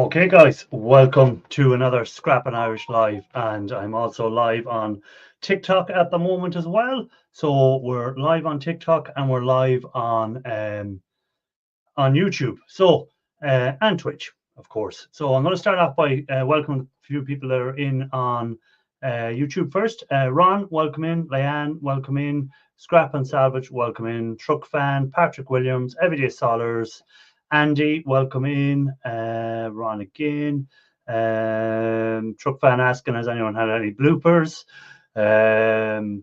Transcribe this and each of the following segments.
Okay, guys, welcome to another Scrappin' Irish Live, and I'm also live on TikTok at the moment as well. So we're live on TikTok and we're live on YouTube. And Twitch, of course. So I'm going to start off by welcoming a few people that are in on YouTube first. Ron, welcome in. Leanne, welcome in. Scrap and Salvage, welcome in. Truck Fan, Patrick Williams, Everyday Solars, Andy, welcome in. Ron again. Truck Fan asking, has anyone had any bloopers? The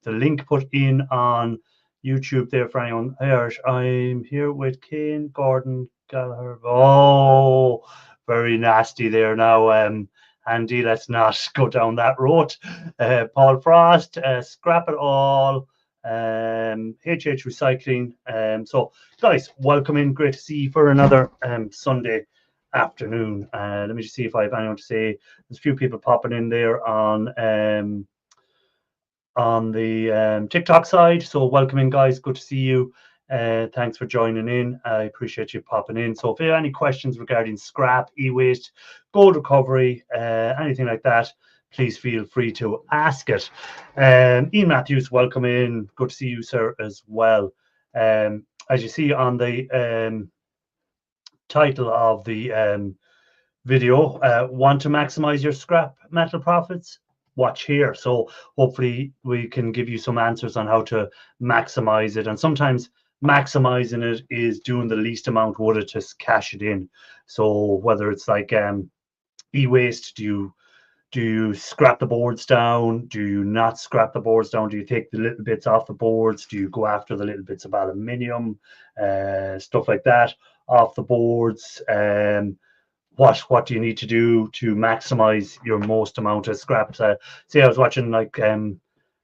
link put in on YouTube there for anyone. Hey, Irish, I'm here with Kane, Gordon, Gallagher. Oh, very nasty there now. Andy, let's not go down that road. Paul Frost, Scrap It All, HH Recycling. So, guys, welcome in. Great to see you for another Sunday afternoon. Let me just see if I have anyone to say. There's a few people popping in there on the TikTok side. So welcome in, guys. Good to see you. Thanks for joining in. I appreciate you popping in. So if you have any questions regarding scrap, e-waste, gold recovery, anything like that, please feel free to ask it. Ian Matthews, welcome in. Good to see you, sir, as well. As you see on the title of the video, want to maximize your scrap metal profits? Watch here. So hopefully we can give you some answers on how to maximize it. And sometimes maximizing it is doing the least amount would it to cash it in. So whether it's like e-waste, do you scrap the boards down? Do you not scrap the boards down? Do you take the little bits off the boards? Do you go after the little bits of aluminium, stuff like that off the boards? What do you need to do to maximize your most amount of scraps? See, I was watching like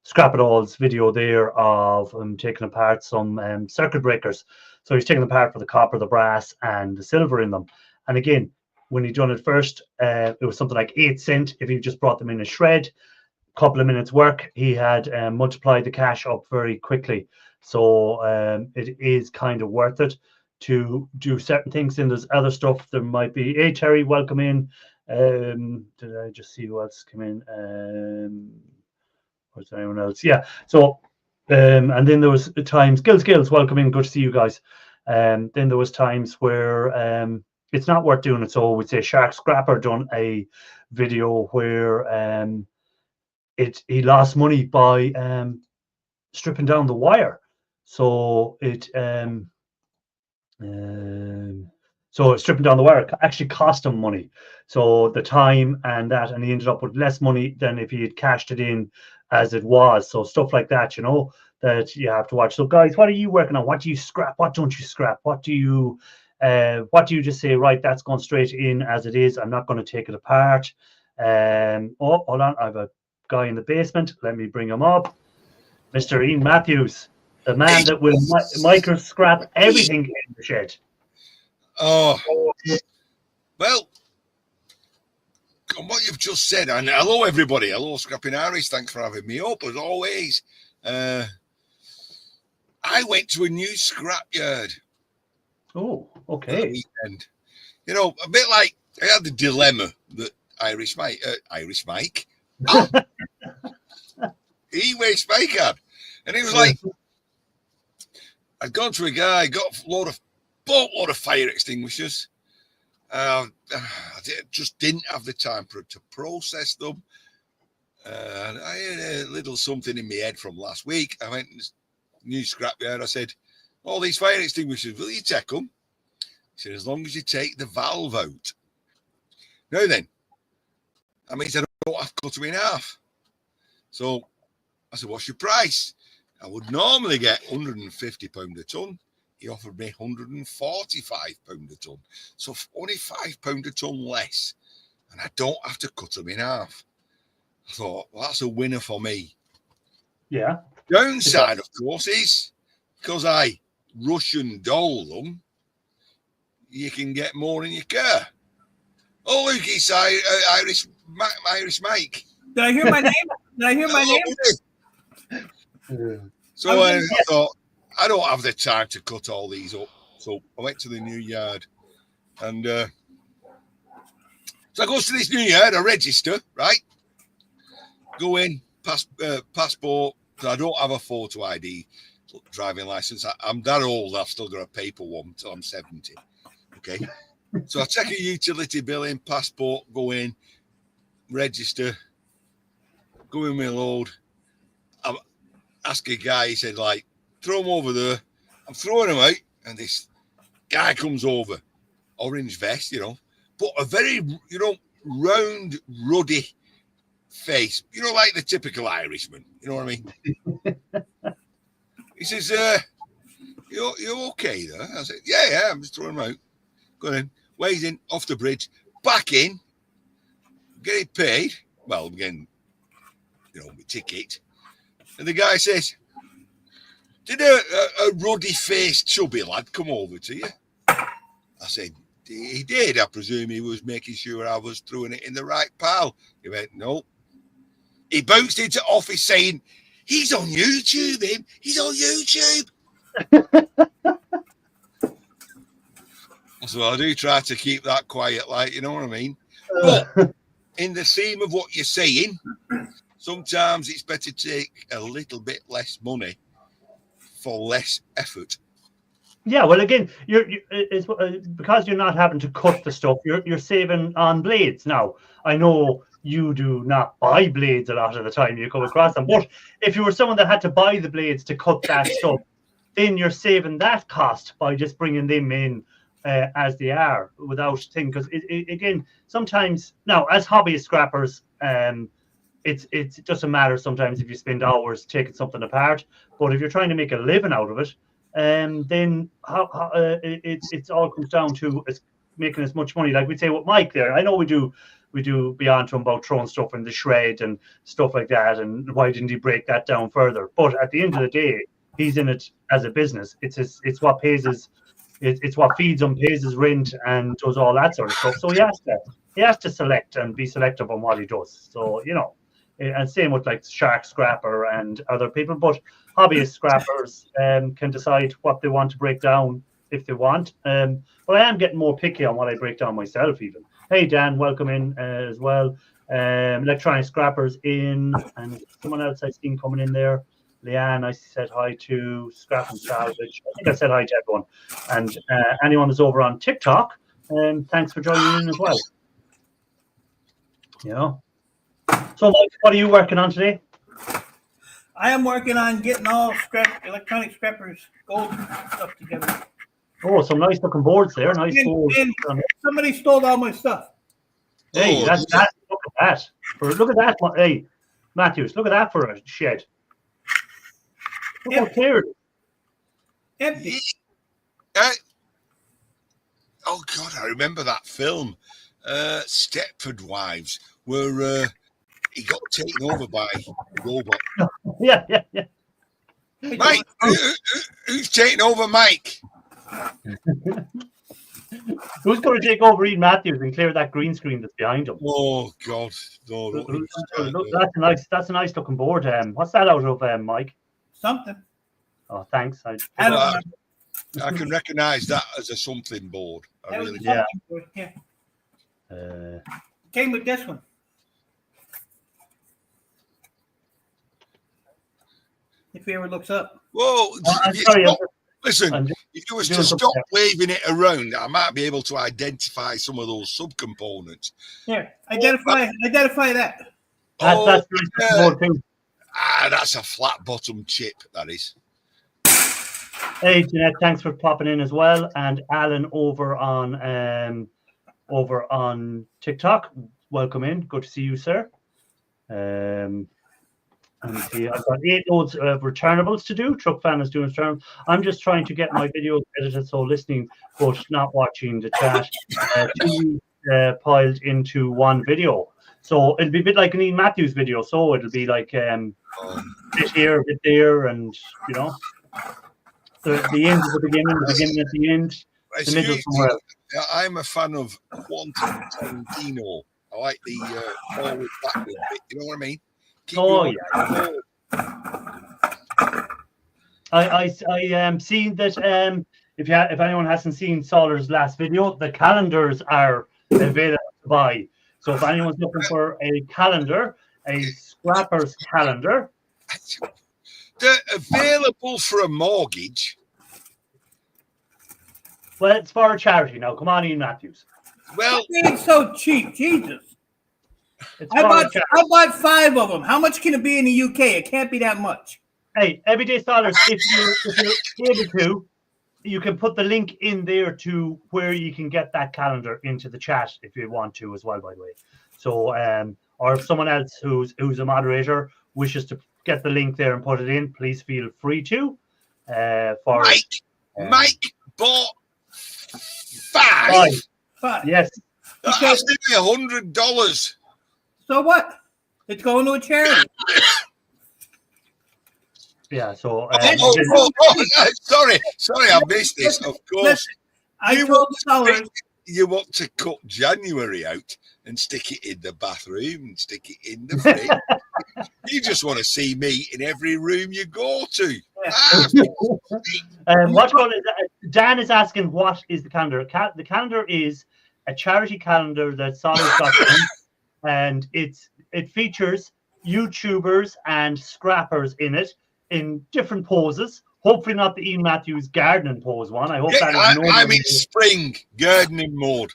Scrap It All's video there of taking apart some circuit breakers. So he's taking apart for the copper, the brass, and the silver in them. And again, when he done it first, it was something like 8 cents if he just brought them in a shred. Couple of minutes work, he had multiplied the cash up very quickly. So it is kind of worth it to do certain things. And there's other stuff there might be. Hey Terry, welcome in. Did I just see who else came in? Was there anyone else? Yeah. So and then there was times. Gills, welcome in. Good to see you guys. Then there was times where it's not worth doing it. So we'd say Shark Scrapper done a video where he lost money by stripping down the wire. So stripping down the wire actually cost him money. So the time and that, and he ended up with less money than if he had cashed it in as it was. So stuff like that, that you have to watch. So guys, what are you working on? What do you scrap? What don't you scrap? What do you just say, right, that's going straight in as it is. I'm not going to take it apart. Oh, hold on. I have a guy in the basement. Let me bring him up. Mr. Ian Matthews, the man that will micro scrap everything in the shed. Oh, well, on what you've just said, and hello everybody, hello Scrapping Irish, thanks for having me up as always. I went to a new scrapyard. Oh, okay. Weekend. A bit like I had the dilemma that Irish Mike, e-waste Mike had, and he was like, I'd gone to a guy, got a boatload of fire extinguishers. I just didn't have the time to process them. I had a little something in my head from last week. I went to this new scrapyard. I said, all these fire extinguishers, will you take them? He said, as long as you take the valve out. Now then, that means I don't have to cut them in half. So I said, what's your price? I would normally get £150 a tonne. He offered me £145 a tonne. So only £5 a tonne less. And I don't have to cut them in half. I thought, well, that's a winner for me. Yeah. Downside, of course, is because I Russian doll them, you can get more in your car. Oh, look, it's Irish Mike. Did I hear my name? So I thought, I don't have the time to cut all these up. So I went to the new yard and So I go to this new yard, I register, right? Go in, passport. So I don't have a photo ID, driving license. I'm that old. I've still got a paper one until I'm 70. Okay. So I take a utility bill in, passport, go in, register, go in my load. I ask a guy, he said, like, throw them over there. I'm throwing them out, and this guy comes over, orange vest, but a very, round, ruddy face, like the typical Irishman. You know what I mean? He says, you okay there? I said, yeah, I'm just throwing them out. Go in, ways in, off the bridge, back in, get it paid. Well, I'm getting, my ticket. And the guy says, did a ruddy-faced chubby lad come over to you? I said, he did. I presume he was making sure I was throwing it in the right pile. He went, no. He bounced into office saying, he's on YouTube, him. He's on YouTube. So I do try to keep that quiet, like, you know what I mean? But in the theme of what you're saying, sometimes it's better to take a little bit less money for less effort. Yeah, well, again, it's because you're not having to cut the stuff. You're saving on blades. Now, I know you do not buy blades a lot of the time you come across them, but if you were someone that had to buy the blades to cut that stuff, then you're saving that cost by just bringing them in as they are without thing. Because again, sometimes now as hobbyist scrappers, it doesn't matter sometimes if you spend hours taking something apart, but if you're trying to make a living out of it, then it all comes down to making as much money. Like we say with Mike there, I know we do be on to him about throwing stuff in the shred and stuff like that, and why didn't he break that down further? But at the end of the day, he's in it as a business. It's what pays his, it's what feeds him, pays his rent, and does all that sort of stuff. So he has to select and be selective on what he does. So and same with like Shark Scrapper and other people, but hobbyist scrappers can decide what they want to break down if they want. But I am getting more picky on what I break down myself even. Hey Dan, welcome in as well. Electronic Scrappers in, and someone else I've seen coming in there. Leanne, I said hi to. Scrap and Salvage. I think I said hi to everyone. And anyone that's over on TikTok, thanks for joining in as well. So, Mike, what are you working on today? I am working on getting all electronic scrappers gold stuff together. Oh, some nice looking boards there. Nice boards. Somebody stole all my stuff. Hey, look at that. Look at that. Hey, Matthews, look at that for a shed. Look how clear it is. Empty. Oh God, I remember that film, Stepford Wives, where he got taken over by a robot. Yeah. Mike, who's taking over Mike? Who's going to take over Ian Matthews and clear that green screen that's behind him? Oh God, no! That's a nice looking board. What's that out of, Mike? Something. Oh, thanks. I don't know. I can recognise that as a something board. I really do. Yeah. Came with this one. If he ever looks up. Whoa! Listen, if you was to stop waving it around, I might be able to identify some of those subcomponents. Here, identify that. That's board too. That's a flat bottom chip. That is. Hey Jeanette, thanks for popping in as well, and Alan over on TikTok. Welcome in. Good to see you, sir. And see, I've got 8 loads of returnables to do. Truck Fan is doing returnables. I'm just trying to get my videos edited, so listening but not watching the chat. Two piled into one video. So it'll be a bit like an Ian Matthews video. So it'll be like bit here, a bit there, and the end is the beginning at the end, the middle somewhere else. I'm a fan of Quantum Tarantino. I like the forward backward bit. You know what I mean? I seen that if anyone hasn't seen Solar's last video, the calendars are available to buy. So if anyone's looking for a calendar, a scrapper's calendar, They're available for a mortgage. well, it's for a charity now. Come on, Ian Matthews. Well, It's so cheap, Jesus. It's I for a bought charity. 5 of them. How much can it be in the UK? It can't be that much. Hey, Everyday Scholars, if you're able to, you can put the link in there to where you can get that calendar into the chat if you want to as well, by the way. So, or if someone else who's a moderator wishes to get the link there and put it in, please feel free to. Mike bought 5. Fine. Yes. That has to be $100. So what? It's going to a charity. Yeah. So, Sorry, I missed this. Of course, Listen, I told sellers. you want to cut January out and stick it in the bathroom and stick it in the fridge. You just want to see me in every room you go to. Dan is asking, what is the calendar? The calendar is a charity calendar that Solid got in, and it features YouTubers and scrappers in it in different poses. Hopefully not the Ian Matthews gardening pose one. I hope that is I'm in spring gardening mode.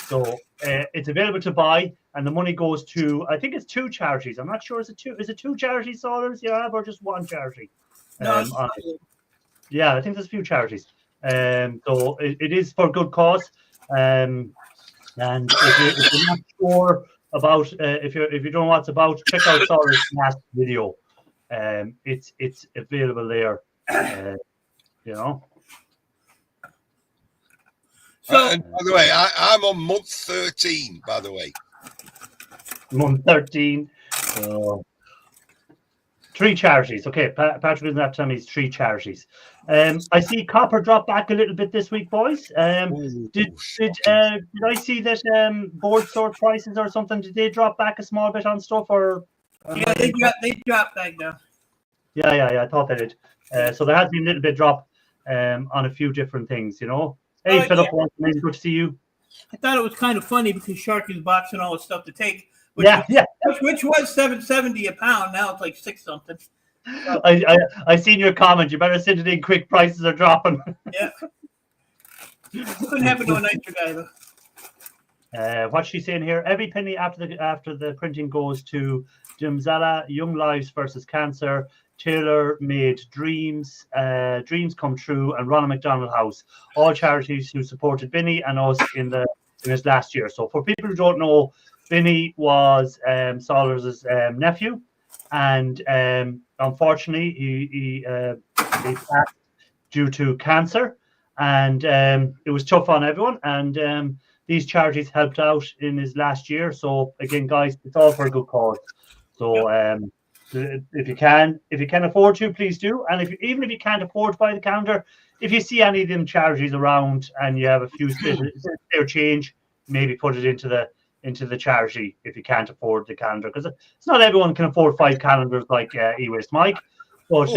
So it's available to buy, and the money goes to, I think it's 2 charities. I'm not sure. Is it 2 charities, Solars, you have, or just 1 charity? Yeah, I think there's a few charities. So it is for good cause. And if you're not sure about, if you don't know what it's about, check out Solars' last video. It's available there. You know. So, and by the way, I'm on month 13. By the way, month 13. 3 charities. Okay, Patrick doesn't have to tell me it's 3 charities. I see copper drop back a little bit this week, boys. Did I see that board sort prices or something? Did they drop back a small bit on stuff, or? Yeah, they dropped back down. Yeah. I thought they did. So there has been a little bit drop on a few different things, you know. Hey, Philip, nice good to see you. I thought it was kind of funny because Sharky's boxing all the stuff to take. Which was $7.70 a pound. Now it's like 6 something. So, I seen your comment. You better send it in quick. Prices are dropping. Yeah. Couldn't happen to a nicer guy though. What's she saying here? Every penny after the printing goes to Jimzala, Young Lives versus Cancer, Taylor Made Dreams, Dreams Come True, and Ronald McDonald House. All charities who supported Vinny and us in his last year. So for people who don't know, Vinny was Solars' nephew, and unfortunately he passed due to cancer, and it was tough on everyone. And these charities helped out in his last year. So again, guys, it's all for a good cause. So if you can afford to, please do. And even if you can't afford to buy the calendar, if you see any of them charities around and you have a few spare change, maybe put it into the charity if you can't afford the calendar, because it's not everyone can afford 5 calendars like E-Waste Mike. But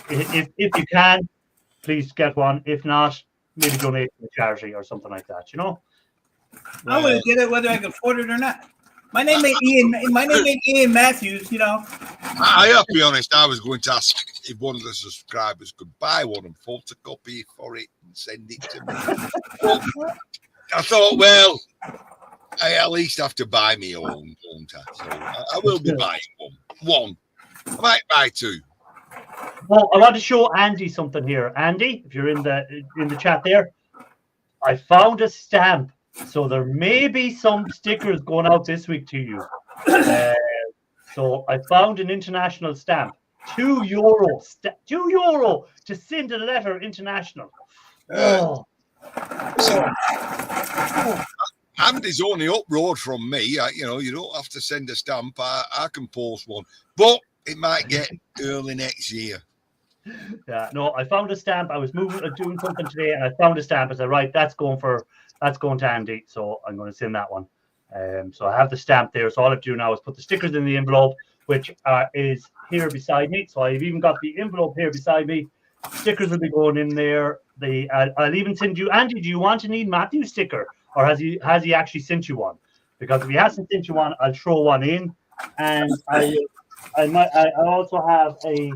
if you can, please get one. If not, maybe donate to the charity or something like that, you know. I would get it whether I can afford it or not. My name ain't Ian. My name ain't Ian Matthews. You know. I have to be honest. I was going to ask if one of the subscribers could buy one and photocopy for it and send it to me. But I thought, well, I at least have to buy me own, don't I? So I will be buying one. I might buy 2. Well, I want to show Andy something here. Andy, if you're in the chat there, I found a stamp. So there may be some stickers going out this week to you. So I found an international stamp, €2. €2 to send a letter international. Andy's only up road from me. You don't have to send a stamp. I can post one, but it might get early next year. Yeah, no, I found a stamp. I was doing something today, and I found a stamp. I said, right, that's going to Andy, so I'm going to send that one. So I have the stamp there. So all I have to do now is put the stickers in the envelope, which is here beside me. So I've even got the envelope here beside me. Stickers will be going in there. I'll even send you, Andy. Do you want an Ian Matthews sticker, or has he actually sent you one? because if he hasn't sent you one, I'll throw one in, and I also have a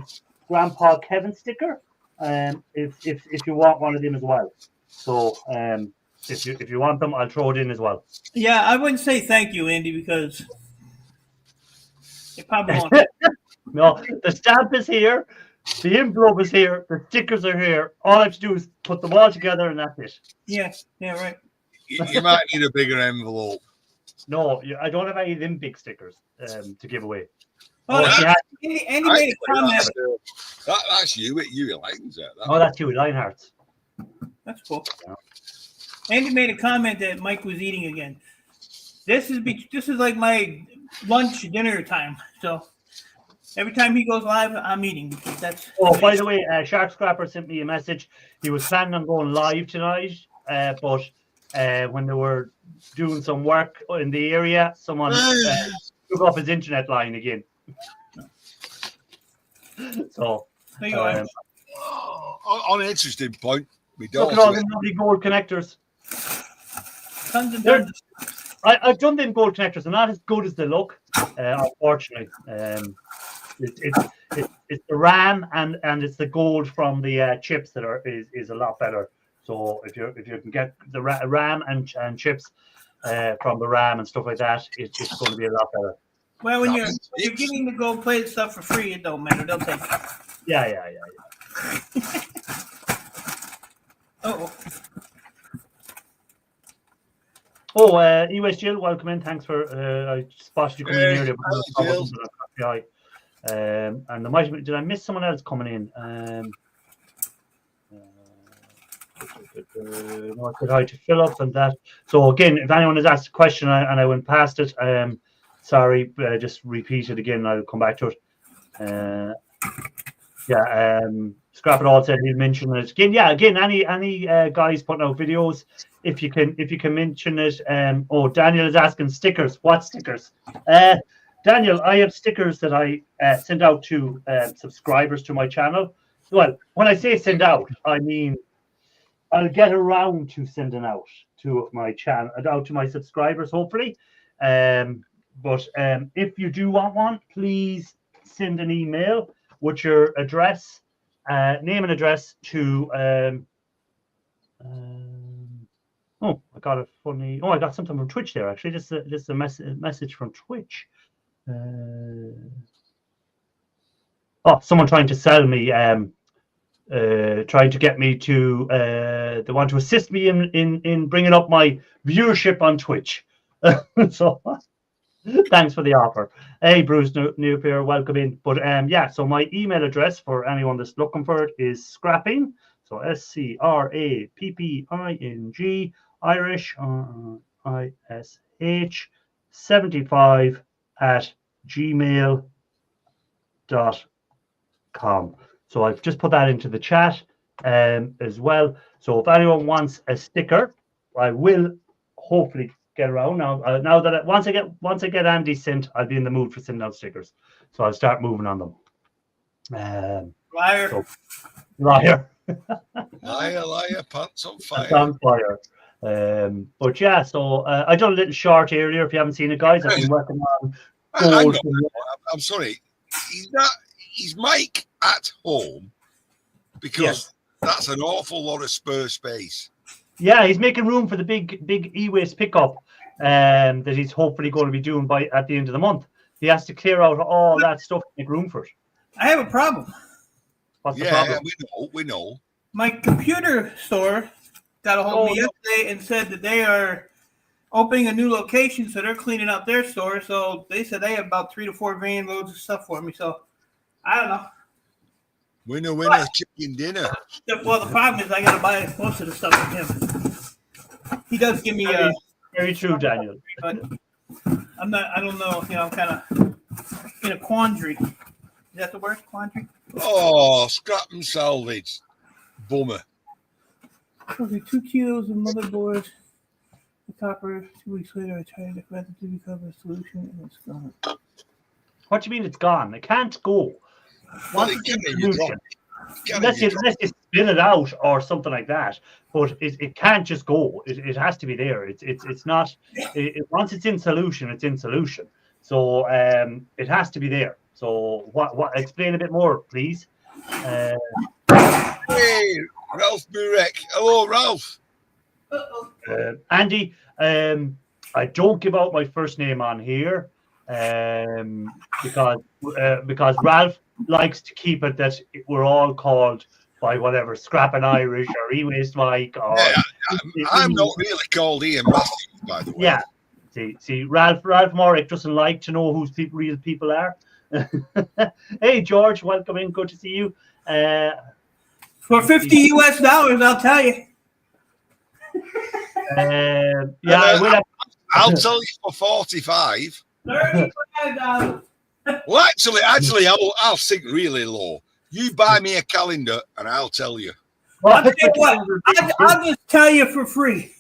Grandpa Kevin sticker, if you want one of them as well. So if you want them, I'll throw it in as well. Yeah, I wouldn't say thank you, Andy, because it probably won't. No, the stamp is here, the envelope is here, the stickers are here. All I have to do is put them all together, and that's it. Yeah, right. You might need a bigger envelope. No, I don't have any of them big stickers to give away. Oh, Oh, Andy made a comment. That's you. You Lions that. Oh, that's you, Lionhearts. That's cool. Andy made a comment that Mike was eating again. This is like my lunch dinner time. So every time he goes live, I'm eating because that's. Oh, by the way, Shark Scrapper sent me a message. He was planning on going live tonight, but when they were doing some work in the area, someone took off his internet line again. So, on an interesting point, look at all the lovely gold connectors. Tons and tons. I've done them gold connectors. They're not as good as they look, unfortunately. It's the RAM and it's the gold from the chips that is a lot better. So if you can get the RAM and chips from the RAM and stuff like that, it's going to be a lot better. Well, when you're getting the gold plated stuff for free, it don't matter. They'll take it. Yeah. Oh, EWest Jill, welcome in. Thanks for I spotted you coming in earlier. And did I miss someone else coming in? I said hi to Philip and that. So again, if anyone has asked a question and I went past it, sorry, just repeat it again. I'll come back to it. Scrap It All said he'll mention it again. Yeah, again, any guys putting out videos, if you can mention it. Daniel is asking stickers. What stickers? Daniel, I have stickers that I send out to subscribers to my channel. Well, when I say send out, I mean I'll get around to sending out to my channel, out to my subscribers, hopefully. But if you do want one, please send an email with your address, name and address to. I got something from Twitch there. Actually, this is a message from Twitch. Someone trying to sell me. Trying to get me to. They want to assist me in bringing up my viewership on Twitch. So. Thanks for the offer. Hey, Bruce Newpier, welcome in. But so my email address for anyone that's looking for it is scrapping. So SCRAPPING Irish ISH 75 at gmail.com. So I've just put that into the chat as well. So if anyone wants a sticker, I will hopefully get around now. Once I get Andy sent, I'll be in the mood for sending out stickers. So I'll start moving on them. Liar. Liar. Liar, pants on fire. Pants on fire. But yeah, so I done a little short earlier. If you haven't seen it, guys, I've been working on gold. I'm sorry. Is Mike at home? Because that's an awful lot of spare space. Yeah, he's making room for the big e-waste pickup that he's hopefully going to be doing at the end of the month. He has to clear out all that stuff to make room for it. I have a problem. What's the problem? We know. My computer store got a hold of me yesterday and said that they are opening a new location, so they're cleaning up their store. So they said they have about 3 to 4 van loads of stuff for me. So I don't know. Winner, chicken dinner. Well, the problem is I got to buy most of the stuff from him. He does give me very true, Daniel. But I don't know. I'm kind of in a quandary. Is that the word, quandary? Oh, scrap and salvage. Bummer. Okay, 2 kilos of motherboard. The copper. 2 weeks later, I tried to grab the recover solution, and it's gone. What do you mean it's gone? It can't go. Well, it can be unless you spin it out or something like that. But it can't just go. It has to be there. It's not. Once it's in solution, it's in solution. So it has to be there. So what? Explain a bit more, please. Hey, Ralph Burek. Hello, Ralph. Andy, I don't give out my first name on here because Ralph likes to keep it that we're all called by whatever, Scrapping Irish or E-Waste Mike. Or I'm not really called Ian Matthews, by the way. Yeah. See, Ralph Morrick doesn't like to know who real people are. Hey, George, welcome in. Good to see you. For $50 US, I'll tell you. I'll tell you for 45. $35. Well, actually, I'll sink really low. You buy me a calendar, and I'll tell you. I'll tell you what. I'll just tell you for free.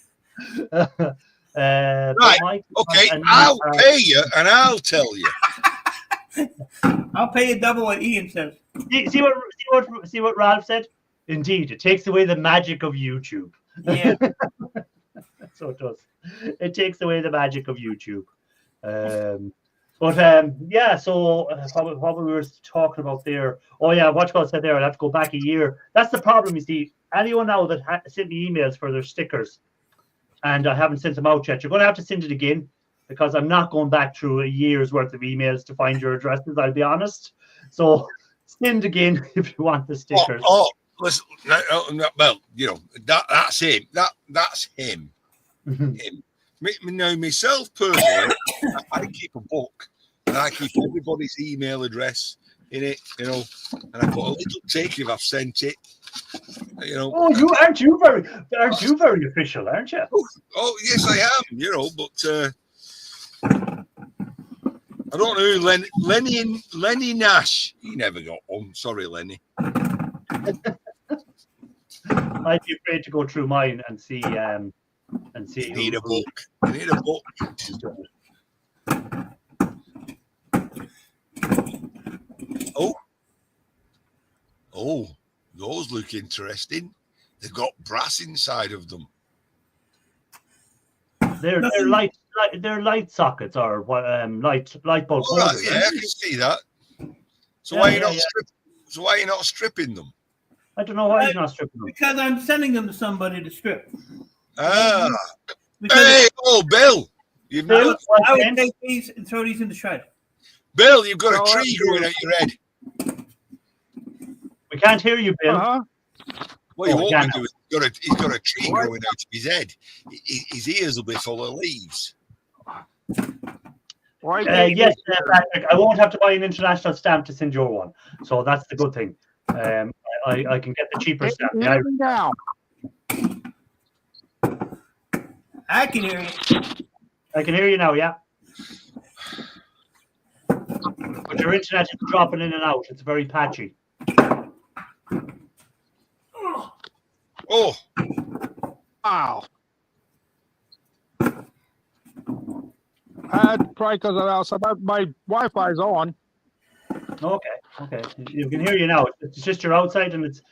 Right. Mike, okay. I'll pay you, and I'll tell you. I'll pay you double what Ian says. See what Ralph said? Indeed, it takes away the magic of YouTube. Yeah. So it does. It takes away the magic of YouTube. Yeah, so what we were talking about there. Oh, yeah, Watchbell said there, I'd have to go back a year. That's the problem, you see. Anyone now that sent me emails for their stickers and I haven't sent them out yet, you're going to have to send it again because I'm not going back through a year's worth of emails to find your addresses, I'll be honest. So send again if you want the stickers. Listen, well, you know, that's him. That's him. Him. Now, myself personally, I keep a book and I keep everybody's email address in it, you know, and I put a little tick if I've sent it, you know. Oh, aren't you very official, aren't you? Oh, yes, I am, you know, but I don't know who Lenny Nash. He never got one. Sorry, Lenny. I'd be afraid to go through mine and see. You need a book. You need a book. Oh, those look interesting. They've got brass inside of them. They're light sockets or what? Light bulb. Oh, yeah, I can see that. So why are you not stripping them? I don't know why you're not stripping them. Because I'm sending them to somebody to strip. Ah. Hey, Bill. I would take these and throw these in the shred. Bill, you've got a tree growing out your head. We can't hear you, Bill. What you want to do is he's got a tree growing out of his head. His ears will be full of leaves. Yes, Patrick, I won't have to buy an international stamp to send your one. So that's the good thing. I can get the cheaper stamp. I can hear you. I can hear you now, yeah. But your internet is dropping in and out. It's very patchy. Oh. Wow. That's probably because of else. My Wi-Fi's on. Okay. You can hear you now. It's just you're outside and it's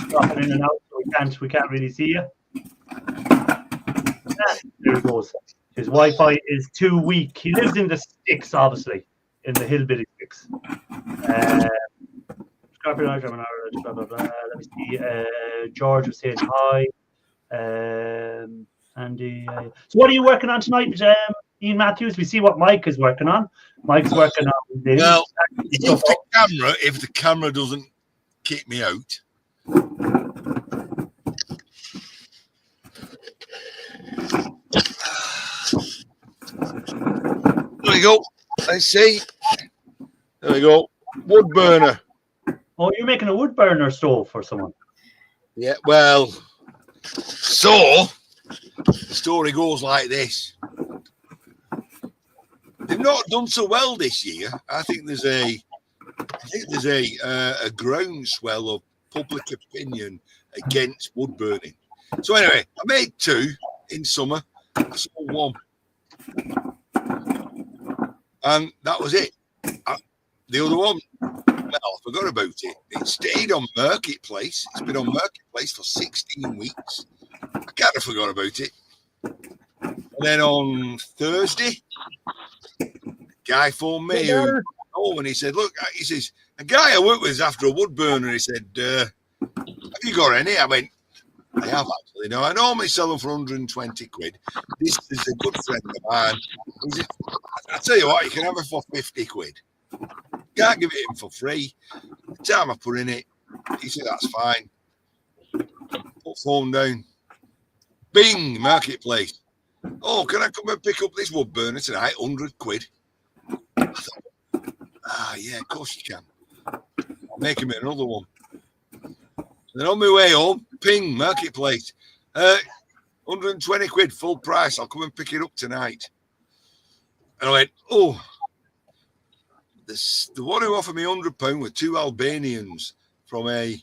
dropping in and out, so we can't really see you. There it goes. His Wi-Fi is too weak. He lives in the sticks, obviously, in the hillbilly sticks. Blah, blah, blah. Let me see. George was saying hi. Andy. So what are you working on tonight, Ian Matthews? We see what Mike is working on. Mike's working on this. Well, if the camera doesn't kick me out. There we go. Let's see. There we go. Wood burner. Oh, you're making a wood burner stove for someone. Yeah, well, so the story goes like this. They've not done so well this year. I think there's a groundswell of public opinion against wood burning. So anyway, I made 2 in summer. I sold 1. And that was it. The other one, well, I forgot about it. It stayed on Marketplace. It's been on Marketplace for 16 weeks. I kind of forgot about it. And then on Thursday, a guy phoned me. And he said, look, he says, a guy I work with is after a wood burner. He said, have you got any? I went, I have actually. No, I normally sell them for 120 quid. This is a good friend of mine. He said, I tell you what, you can have it for 50 quid. Can't give it him for free. The time I put in it, he said, that's fine. Put phone down. Bing, Marketplace. Oh, can I come and pick up this wood burner tonight? 100 quid. I thought, yeah, of course you can. I'll make him another one. Then on my way home, ping, Marketplace. 120 quid, full price. I'll come and pick it up tonight. And I went, oh, the one who offered me £100 were two Albanians from a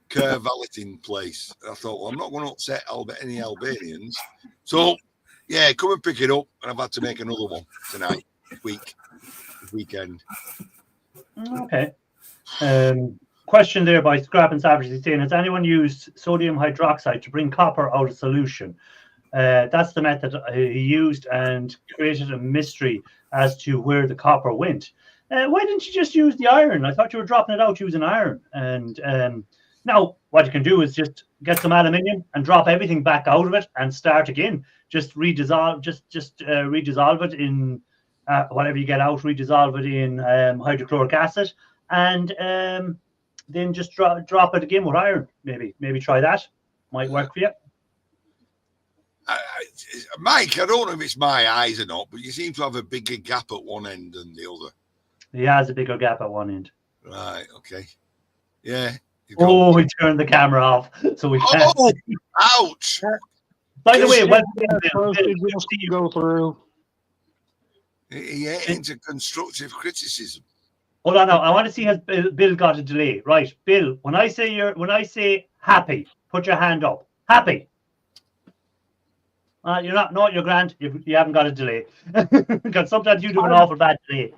car valeting place. And I thought, well, I'm not going to upset any Albanians. So, yeah, come and pick it up. And I've had to make another one tonight, weekend. Okay. Question there by Scrap and Savage is saying, has anyone used sodium hydroxide to bring copper out of solution? That's the method he used and created a mystery as to where the copper went. Why didn't you just use the iron? I thought you were dropping it out using iron. And now what you can do is just get some aluminium and drop everything back out of it and start again. Just redissolve it in whatever you get out, redissolve it in hydrochloric acid, and then just drop it again with iron. Maybe try that. Might work for you. Mike, I don't know if it's my eyes or not, but you seem to have a bigger gap at one end than the other. He has a bigger gap at one end. Right, okay. Yeah. Oh, we turned the camera off, so we can't. Oh, ouch. By the way, go through. He ain't into constructive criticism. Hold on now. I want to see has Bill got a delay. Right, Bill. When I say happy, put your hand up. Happy. You're not. No, you're grand. You haven't got a delay. Because sometimes you do an awful bad delay.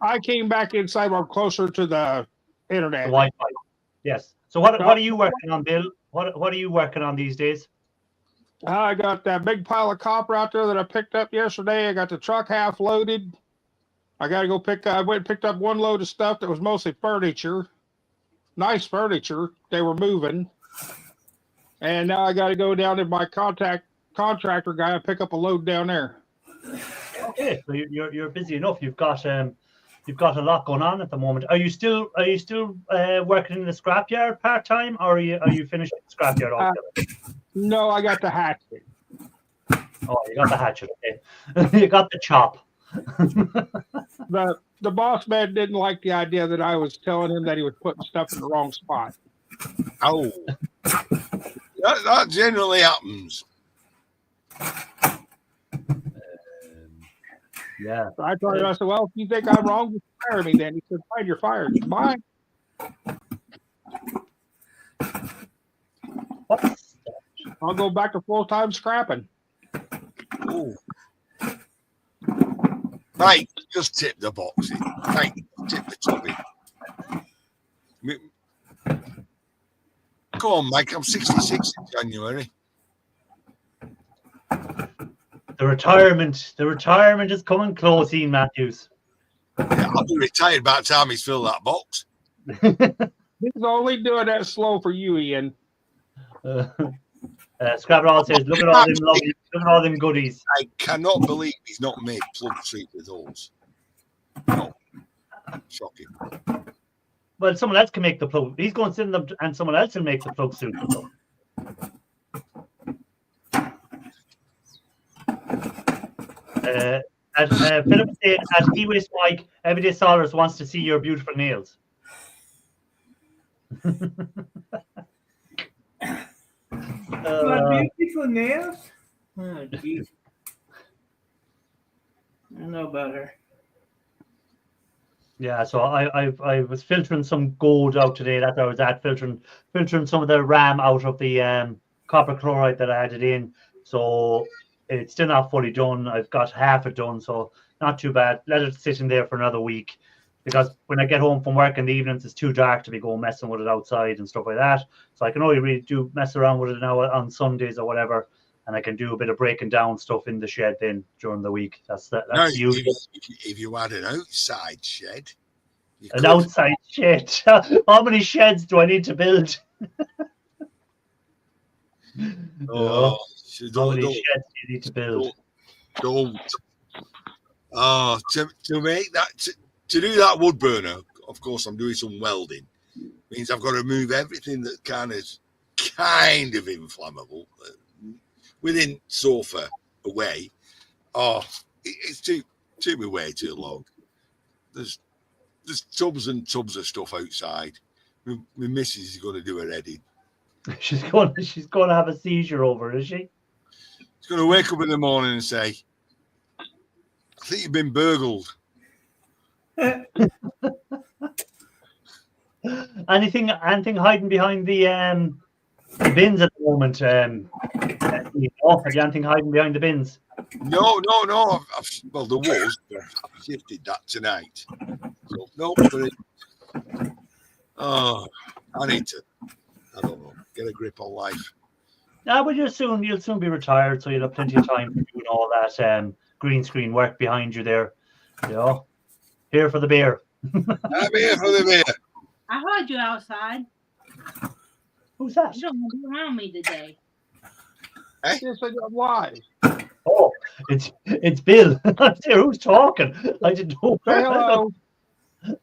I came back inside. I'm closer to the internet. The Wi-Fi. Yes. So what are you working on, Bill? What are you working on these days? I got that big pile of copper out there that I picked up yesterday. I got the truck half loaded. I got to go I went and picked up one load of stuff that was mostly furniture. Nice furniture. They were moving. And now I got to go down to my contractor guy and pick up a load down there. Okay, so you're busy enough. You've got a lot going on at the moment. Are you still working in the scrapyard part time, or are you finished the scrapyard altogether? No, I got the hatchet. Oh, you got the hatchet. Okay. You got the chop. The boss man didn't like the idea that I was telling him that he was putting stuff in the wrong spot. Oh, that generally happens. Yeah. So I told him, I said, well, if you think I'm wrong, just fire me then. He said, fine, you're fired. Bye. I'll go back to full-time scrapping. Ooh. Mate, just tip the box in. Mate, tip the top in. Go on, Mike. I'm 66 in January. The retirement is coming close, Ian Matthews. Yeah, I'll be retired by the time he's filled that box. He's only doing that slow for you, Ian. Scrapper says, look at all them goodies. I cannot believe he's not made plug treat with those. No. Shocking. Well, someone else can make the plug. He's going to send them, and someone else will make the plug soon. As Philip said, as E-Waste Mike, Everyday Solars wants to see your beautiful nails. Beautiful nails? Oh, geez. I don't know about her. Yeah, so I was filtering some gold out today. That's where I was at, filtering some of the RAM out of the copper chloride that I added in. So it's still not fully done. I've got half it done, so not too bad. Let it sit in there for another week. because when I get home from work in the evenings, it's too dark to be going messing with it outside and stuff like that. So I can only really do mess around with it now on Sundays or whatever, and I can do a bit of breaking down stuff in the shed then during the week. That's Now, usual. if you had an outside shed, you An could. outside shed. How many sheds do I need to build? Oh, How many sheds do you need to build? Don't. Oh, to make that to do that wood burner, of course, I'm doing some welding. Means I've got to move everything that kind of inflammable within sofa away. Oh, it's too way too long. There's tubs and tubs of stuff outside. My missus is going to do her head in. She's going to have a seizure over it, is she? She's going to wake up in the morning and say, "I think you've been burgled." Anything hiding behind the bins at the moment? Have you anything hiding behind the bins? No. Well, there was. I shifted that tonight. So, no, but I need to. I don't know. Get a grip on life. Yeah, but you'll soon be retired, so you'll have plenty of time for doing all that green screen work behind you there. You know, here for the beer. I'm here for the beer. I heard you outside. Who's that? You don't want to be around me today. Yes, I got live. Oh, it's Bill. Who's talking? I didn't know. Hello.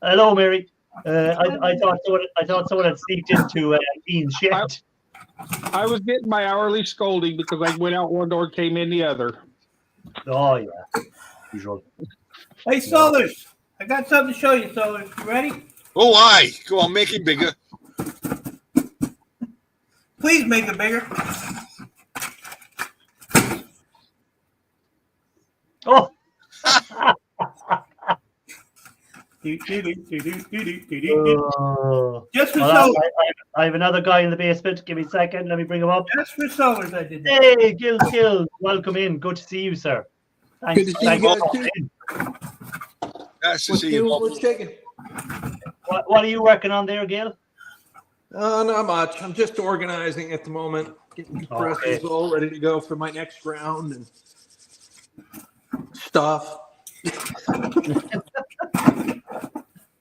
Hello, Mary. I thought someone had sneaked into Ian's shed. I was getting my hourly scolding because I went out one door, came in the other. Oh yeah, usual. Hey, Solers, I got something to show you, Solers. You ready? Oh, aye. Go on, make it bigger. Please make it bigger. Oh. Just for Well, Solers. I have another guy in the basement. Give me a second. Let me bring him up. Just for Solers, I did that. Hey, Gil, welcome in. Good to see you, sir. Thanks. Good to see you guys, for too. coming Nice to What's see you, new? Bob. What's shaking? in. What are you working on there, Gil? Not much. I'm just organizing at the moment, getting compressors Okay. all ready to go for my next round and stuff.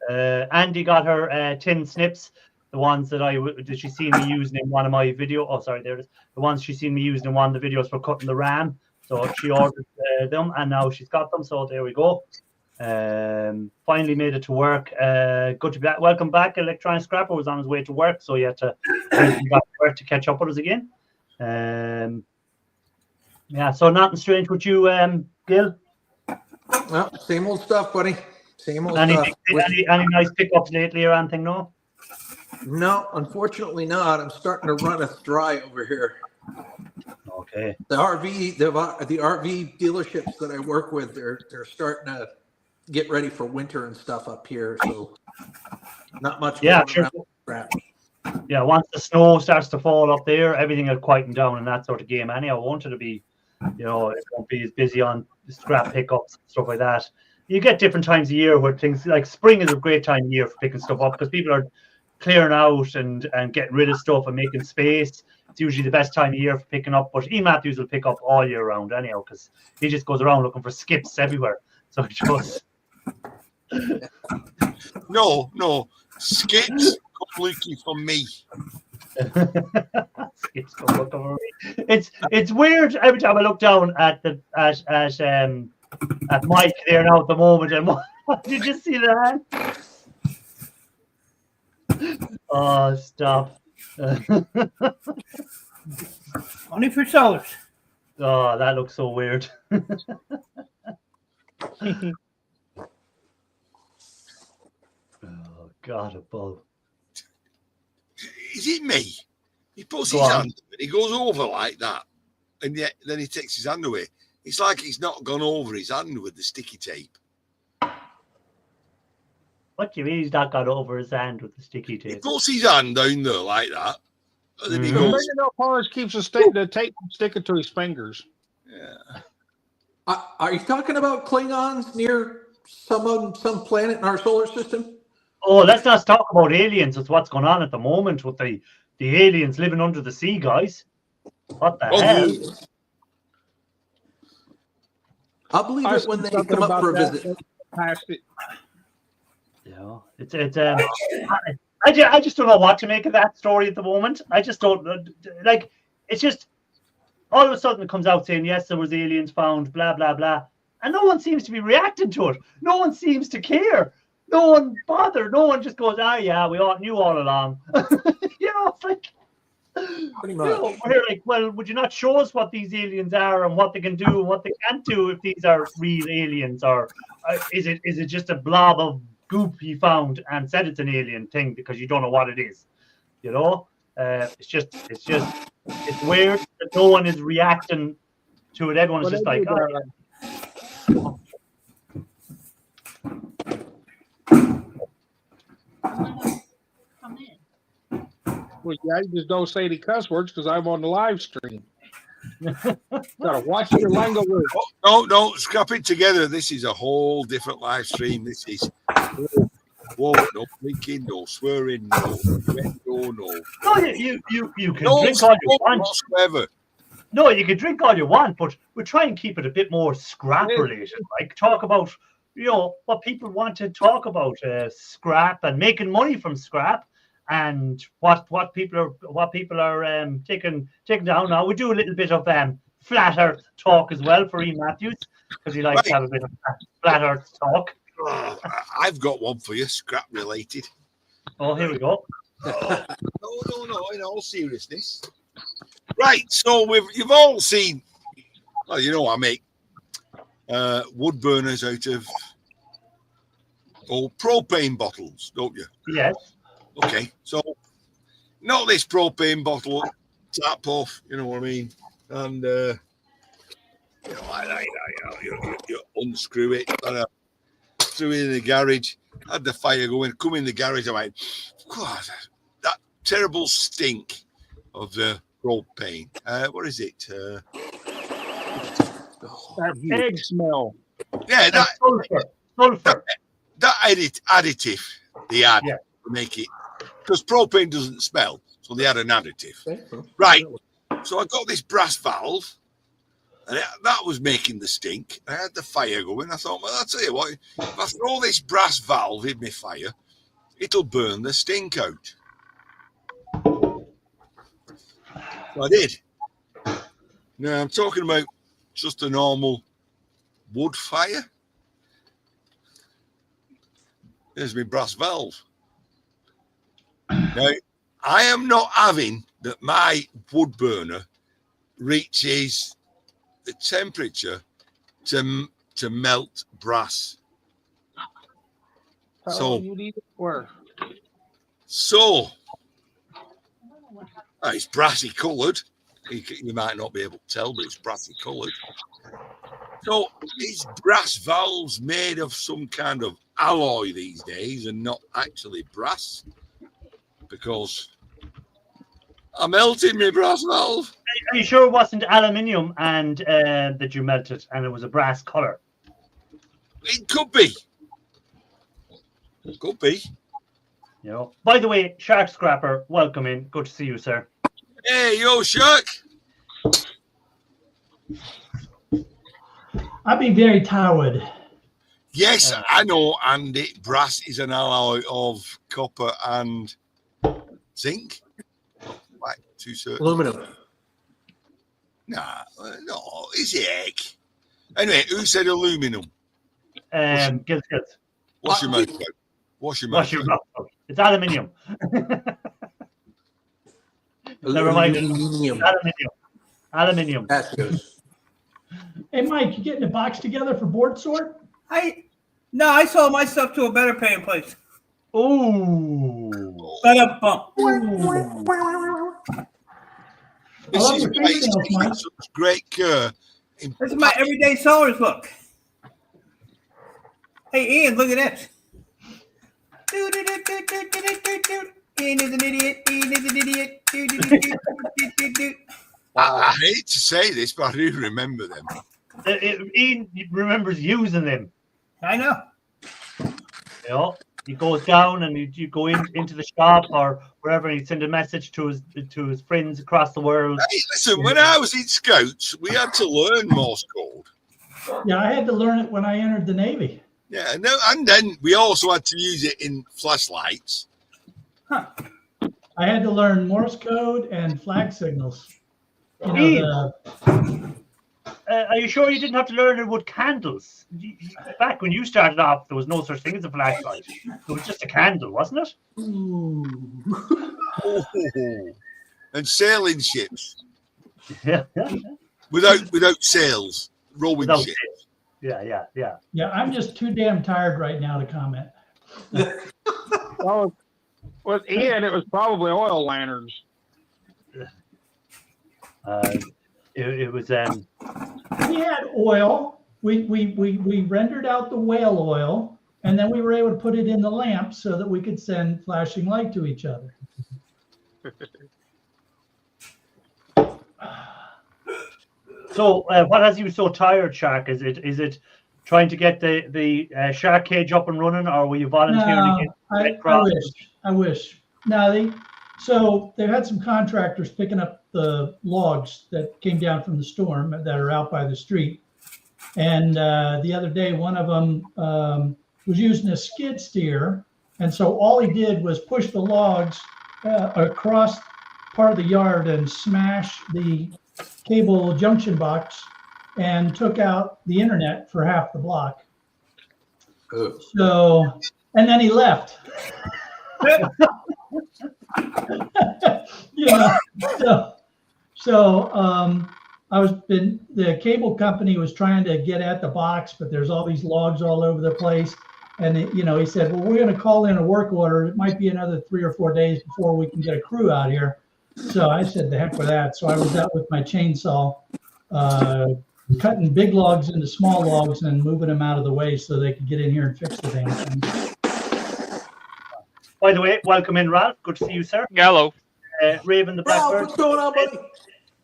Andy got her tin snips, the ones that she seen me using in one of my video. Oh, sorry, there it is. The ones she seen me using in one of the videos for cutting the RAM. So she ordered them, and now she's got them. So there we go. Finally made it to work. Good to be back. Welcome back. Electronic Scrapper was on his way to work, so he had to go to work to catch up with us again. Yeah, so nothing strange with you, Gil. Well, same old stuff, buddy. Same old Any stuff. any nice pickups lately or anything? No. No, unfortunately not. I'm starting to run us dry over here. Okay. The RV dealerships that I work with, they're starting to get ready for winter and stuff up here. So not much. Yeah, going sure. around scrap. Yeah, once the snow starts to fall up there, everything will quieten down and that sort of game. Anyhow, I wanted to be, it won't be as busy on scrap pickups and stuff like that. You get different times of year where things like spring is a great time of year for picking stuff up because people are clearing out and getting rid of stuff and making space. It's usually the best time of year for picking up. But Ian Matthews will pick up all year round anyhow because he just goes around looking for skips everywhere. So he just No. Skips completely from me. skips go look over me. It's weird every time I look down at Mike there now at the moment and what did you see that? Oh, stop. Only for Solers. Oh, that looks so weird. Oh, God above. Is it me? He puts Go his on. hand and he goes over like that, and yet then he takes his hand away. It's like he's not gone over his hand with the sticky tape. What do you mean he's not got over his hand with the sticky He tape? puts his hand down there like that, and then he Mhm. The goes, fingernail polish keeps the tape from sticking to his fingers. yeah. Are you talking about Klingons near some planet in our solar system? Oh, let's not talk about aliens. It's what's going on at the moment with the aliens living under the sea, guys. What the hell? I'll believe it when they come up for a visit. Past it. Yeah, it's I just don't know what to make of that story at the moment. I just don't like. It's just all of a sudden it comes out saying yes, there was aliens found, blah blah blah, and no one seems to be reacting to it. No one seems to care. No one bothered. No one just goes, yeah, we all knew all along. It's like. Pretty much. We're like, well, would you not show us what these aliens are and what they can do and what they can't do if these are real aliens, or is it just a blob of goop he found and said it's an alien thing because you don't know what it is? It's weird that no one is reacting to it. Everyone is just like, Come in. Well, yeah, you just don't say any cuss words because I'm on the live stream. Gotta watch your language. No, scrap it together. This is a whole different live stream. This is no drinking, no swearing, no. No, you can No drink all you want. whatsoever. No, you can drink all you want, but we try and keep it a bit more scrap related. Like talk about, what people want to talk about, scrap and making money from scrap, and what people are taking down now. We do a little bit of flat Earth talk as well for E. Matthews because he likes to have a bit of flat Earth talk. I've got one for you, scrap related. Oh, here we go. No, in all seriousness. Right, so you've all seen, I make wood burners out of old propane bottles, don't you? Yes. Okay, so not this propane bottle tap off, you know what I mean? And you unscrew it, and threw it in the garage, had the fire going, come in the garage, I went, God, that terrible stink of the propane. What is it? That egg smell. Yeah, Sulfur. That additive they add to make it, because propane doesn't smell, so they add an additive. Right. So I got this brass valve, and that was making the stink. I had the fire going. I thought, well, I'll tell you what, if I throw this brass valve in my fire, it'll burn the stink out. So I did. Now I'm talking about just a normal wood fire. There's my brass valve. Now, I am not having that my wood burner reaches the temperature to melt brass. So you need it for? So it's brassy coloured. You might not be able to tell, but it's brassy coloured. So is brass valves made of some kind of alloy these days and not actually brass? Because I melted my brass valve. Are you sure it wasn't aluminium and that you melted and it was a brass colour? It could be. Could be. By the way, Shark Scrapper, welcome in. Good to see you, sir. Hey, yo, Shark. I'd be very tired. Yes, I know, and brass is an alloy of copper and zinc. Right, two certain. Aluminum. Nah, no, is it? Anyway, who said aluminum? Gills. Wash your mouth out. Wash your mouth out. It's aluminium. Never mind. Aluminium. That's good. Hey, Mike, you getting a box together for board sort? I sold my stuff to a better paying place. Ooh. This love is your why face nails, Mike. it's such great care. This is my everyday seller's look. Hey, Ian, look at this. Ian is an idiot. Ian is an idiot. I hate to say this, but I do remember them. Ian remembers using them. I know. You know, he goes down and you go into the shop or wherever, and he send a message to his friends across the world. Hey, listen, when I was in Scouts, we had to learn Morse code. Yeah, I had to learn it when I entered the Navy. Yeah, no, and then we also had to use it in flashlights. I had to learn Morse code and flag signals. You Ian, know, are you sure you didn't have to learn it with candles? Back when you started off, there was no such thing as a flashlight. It was just a candle, wasn't it? Oh, and sailing ships Yeah. without sails, rowing Without ships. it. Yeah. yeah, I'm just too damn tired right now to comment. Well, with Ian, it was probably oil lanterns. It was We had oil. We rendered out the whale oil, and then we were able to put it in the lamp so that we could send flashing light to each other. So what has you so tired, Shark? Is it trying to get the shark cage up and running, or were you volunteering? No, I wish. No, so they've had some contractors picking up the logs that came down from the storm that are out by the street. And the other day, one of them was using a skid steer. And so all he did was push the logs across part of the yard and smash the cable junction box and took out the internet for half the block. Oh. So, and then he left. You know, so the cable company was trying to get at the box, but there's all these logs all over the place. And he said, well, we're going to call in a work order. It might be another 3 or 4 days before we can get a crew out here. So I said, the heck with that. So I was out with my chainsaw, cutting big logs into small logs and moving them out of the way so they could get in here and fix the damn thing. By the way, welcome in, Ralph. Good to see you, sir. Hello. Raven the Ralph, Blackbird. what's going on, buddy?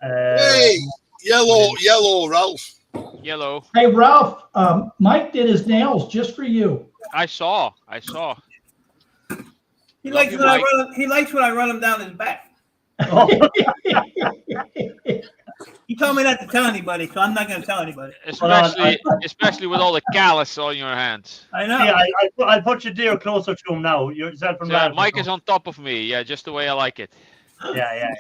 Hey, yellow, Ralph. Yellow. Hey, Ralph, Mike did his nails just for you. I saw. He likes when I run him down his back. He told me not to tell anybody, so I'm not going to tell anybody. Especially with all the callus on your hands. I know. Yeah, I'll put your deer closer to him now. Yourself and So Ralph. Mike is on top of me. Yeah, just the way I like it. Yeah.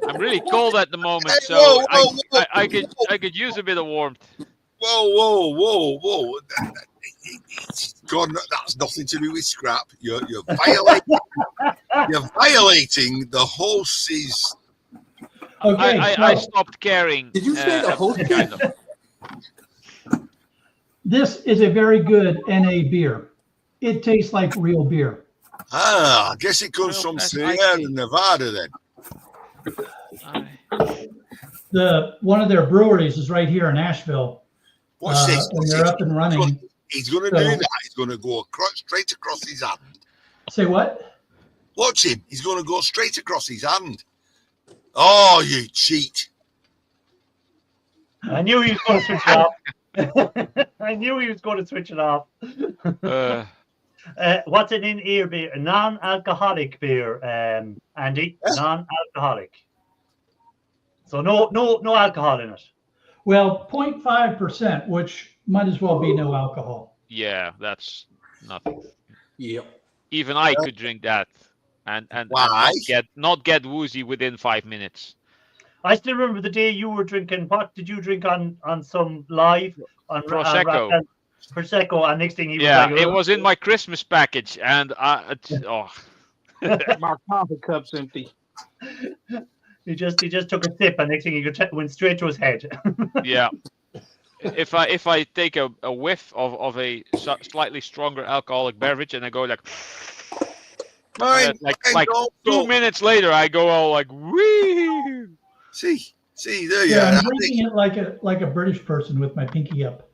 I'm really cold at the moment, Hey, so whoa. I could use a bit of warmth. Whoa. God, that's nothing to do with scrap. You're violating the horse's. Okay, I stopped caring. Did you say the whole kind of. this is a very good NA beer. It tastes like real beer. I guess it comes from Sierra Nevada then. One of their breweries is right here in Asheville. Watch this. And they're up and running. He's going to do that. He's going to go straight across his hand. Say what? Watch him. He's going to go straight across his hand. Oh, you cheat. I knew he was going to switch it off. I knew he was going to switch it off. What's an in-ear beer? A non-alcoholic beer, Andy. Yes. Non-alcoholic. So no alcohol in it. Well, 0.5%, which might as well be no alcohol. Yeah, that's nothing. Yep. Even I could drink that, and Why? not get woozy within 5 minutes. I still remember the day you were drinking. What did you drink on some live on Prosecco? Prosecco, and next thing he was Yeah, like, it was in my Christmas package, and My coffee cup's empty. He just took a sip, and next thing he went straight to his head. yeah. If I take a whiff of a slightly stronger alcoholic beverage and I go like like 2 minutes later I go all like wee. See, there you Yeah, are. I'm drinking it like a British person with my pinky up.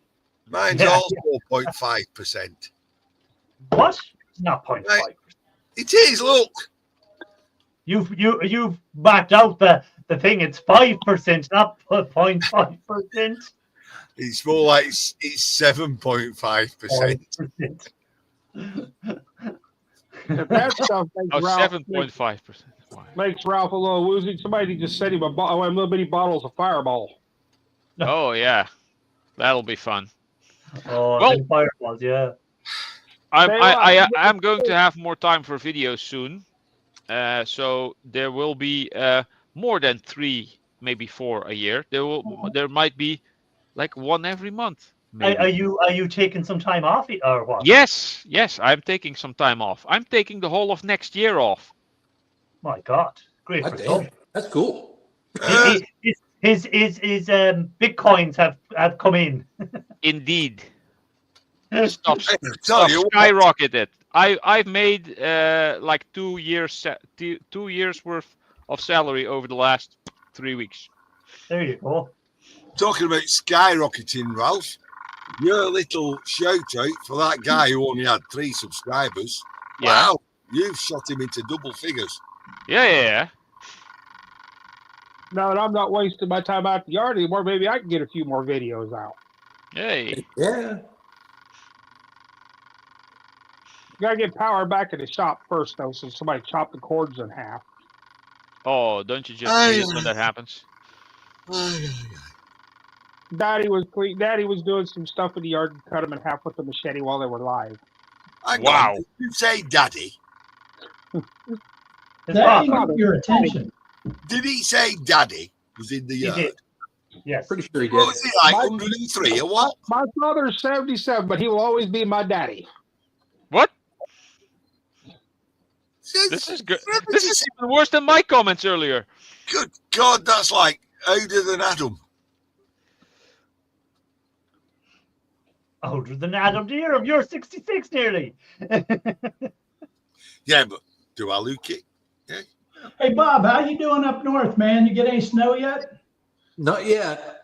Mine's also 0.5%. What? It's not 0.5. It is. Look. You've backed out the thing. It's 5%, not 0.5%. It's more like it's 7.5%. If that stuff makes Oh, Ralph, 7.5%. makes Ralph a little woozy, somebody just send him a little bitty bottles of Fireball. Oh yeah, that'll be fun. Oh, Well- the fireballs, yeah. I'm going to have more time for videos soon, so there will be more than 3, maybe 4 a year. There might be like 1 every month. Maybe. Are you taking some time off or what? Yes, I'm taking some time off. I'm taking the whole of next year off. My God, great God for damn, some. that's cool. His bitcoins have come in. Indeed, Tell stuff you what, skyrocketed. I've made like 2 years 2 years worth of salary over the last 3 weeks. There you go. talking about skyrocketing, Ralph, your little shout out for that guy who only had 3 subscribers. Yeah. Wow, you've shot him into double figures. Yeah. Now that I'm not wasting my time out the yard anymore, maybe I can get a few more videos out. Hey. Yeah. Gotta get power back in the shop first, though, so somebody chopped the cords in half. Oh, don't you just hate it when that happens? Daddy was doing some stuff in the yard and cut them in half with the machete while they were live. Wow. Did you say daddy? That got your attention. Did he say daddy was in the He yard? did. Yes. Pretty sure he What did. was he like, 103 or what? My father's 77, but he will always be my daddy. What? This is good. This is even worse than my comments earlier. Good God, that's like older than Adam. Older than Adam Deerham. You're 66 nearly. Yeah, but do I look it? Hey, Bob, how you doing up north, man? You get any snow yet? Not yet.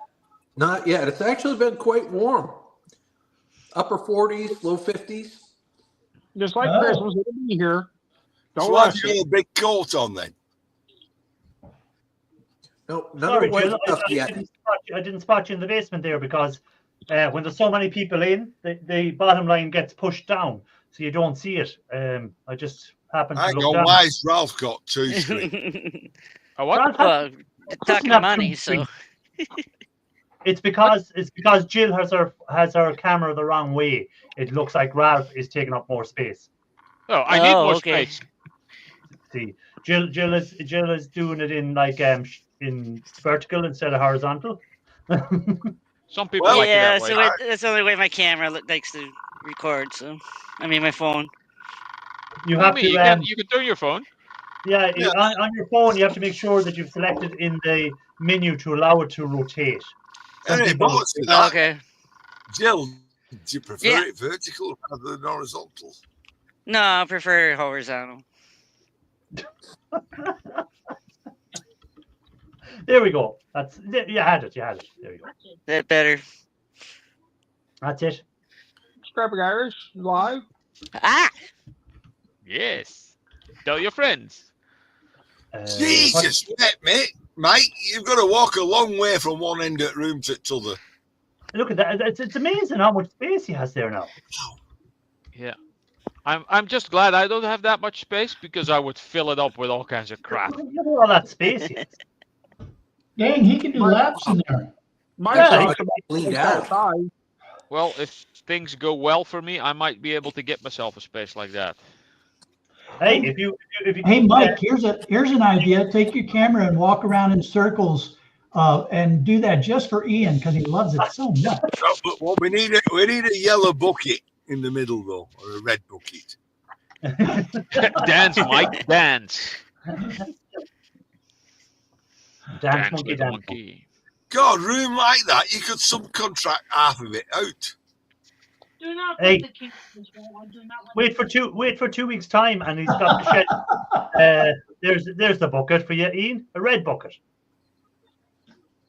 Not yet. It's actually been quite warm. Upper 40s, low 50s. Just like Oh. Christmas, it'll be here. Don't So have rush you it. got a big coat on then? No, none Sorry, of it Jill. was enough yet. I didn't spot you in the basement there because when there's so many people in, the bottom line gets pushed down, so you don't see it. I just happened to Hang look on, down. why's Ralph got 2 screens? A what? Ralph Well, doesn't talking have money, two so It's because Jill has her camera the wrong way. It looks like Ralph is taking up more space. Oh, I need more okay. space. See, Jill is doing it in like in vertical instead of horizontal. Some people Well, like yeah, it that so way. that's the only way my camera likes to record. So, I mean, my phone. You What have do you to mean? You can turn your phone. yeah, Yeah. on your phone you have to make sure that you've selected in the menu to allow it to rotate. Some Any people- bullets in that? Okay. Jill, do you prefer Yeah. it vertical rather than horizontal? No, I prefer horizontal. There we go. You had it. There you go. That better. That's it. Scrapping Irish live. Ah, Yes. Tell your friends. Jesus, mate, you've got to walk a long way from one end of the room to the other. Look at that. It's amazing how much space he has there now. Yeah. I'm just glad I don't have that much space because I would fill it up with all kinds of crap. Look at all that space he has. Dang, he can do laps in there. My Yeah, shop's he about cleaned that out. size. Well, if things go well for me, I might be able to get myself a space like that. Hey, if you Hey, Mike, here's an idea. Take your camera and walk around in circles and do that just for Ian because he loves it so much. But what we need a yellow bucket in the middle though, or a red bucket. Dance, Mike, dance. dance monkey, little dance. monkey. God, room like that, you could subcontract half of it out. do not Hey. put the king in this wall. I do not want Wait for 2 weeks time, and he's got the shed. There's the bucket for you, Ian. A red bucket.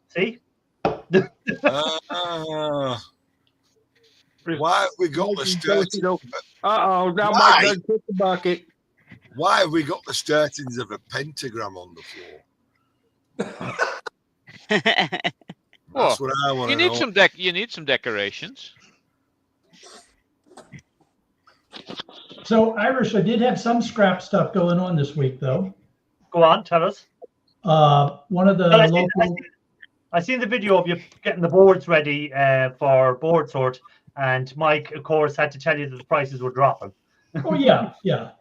See? Why have we got the sturtings? Uh-oh, now Why? Mike done kicked the bucket. Why have we got the sturtings of a pentagram on the floor? Oh, That's what I want you to know. need some decorations. So, Irish, I did have some scrap stuff going on this week, though. Go on, tell us. One of the Well, local. I seen the video of you getting the boards ready for board sort, and Mike, of course, had to tell you that the prices were dropping. Oh yeah, yeah.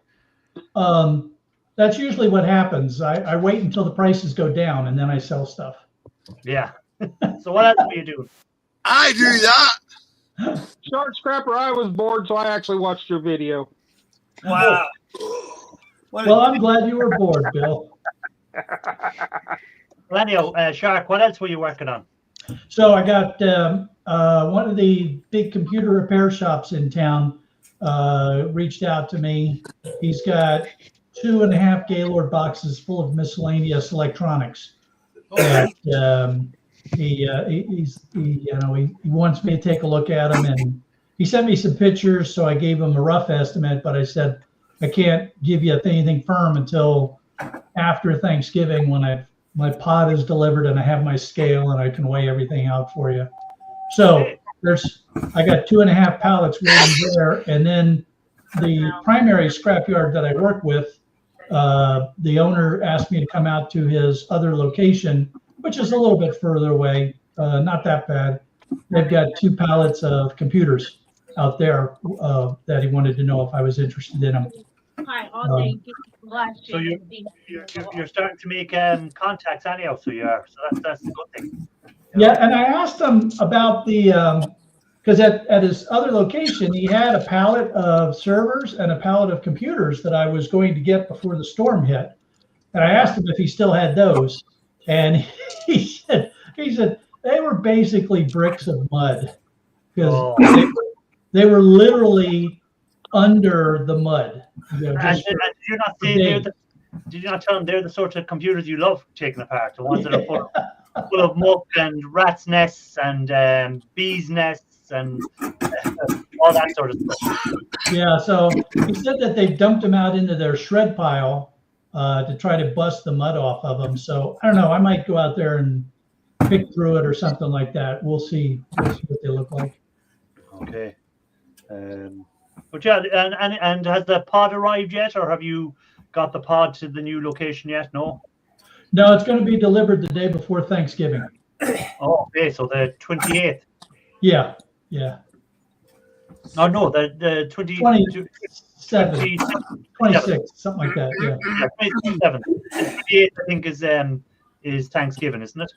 That's usually what happens. I wait until the prices go down and then I sell stuff. Yeah. So what else are you doing? I do that. Shark Scrapper, I was bored, so I actually watched your video. Wow. Well, I'm glad you were bored, Bill. Well, anyhow, Shark, what else were you working on? So I got one of the big computer repair shops in town reached out to me. He's got 2.5 Gaylord boxes full of miscellaneous electronics. And, he wants me to take a look at them, and he sent me some pictures. So I gave him a rough estimate, but I said I can't give you anything firm until after Thanksgiving when my pod is delivered and I have my scale and I can weigh everything out for you. So I got 2.5 pallets waiting there, and then the primary scrapyard that I work with, the owner asked me to come out to his other location, which is a little bit further away, not that bad. They've got 2 pallets of computers out there that he wanted to know if I was interested in them. Hi, all day. So you're starting to make contacts anyhow, so you are. So that's a good thing. Yeah, and I asked him about the because at his other location he had a pallet of servers and a pallet of computers that I was going to get before the storm hit, and I asked him if he still had those, and he said they were basically bricks of mud because they were literally under the mud. You know, And did you not say did you not tell them they're the sort of computers you love taking apart, the ones that are full of muck and rats' nests and bees' nests and all that sort of stuff? Yeah, so he said that they dumped them out into their shred pile to try to bust the mud off of them. So I don't know. I might go out there and pick through it or something like that. We'll see what they look like. Okay. But yeah, and has the pod arrived yet, or have you got the pod to the new location yet? No. No, it's going to be delivered the day before Thanksgiving. Oh, okay. So the 28th. Yeah, yeah. Oh no, the 27, 26, something like that. Yeah. 27th. 28th, I think, is Thanksgiving, isn't it?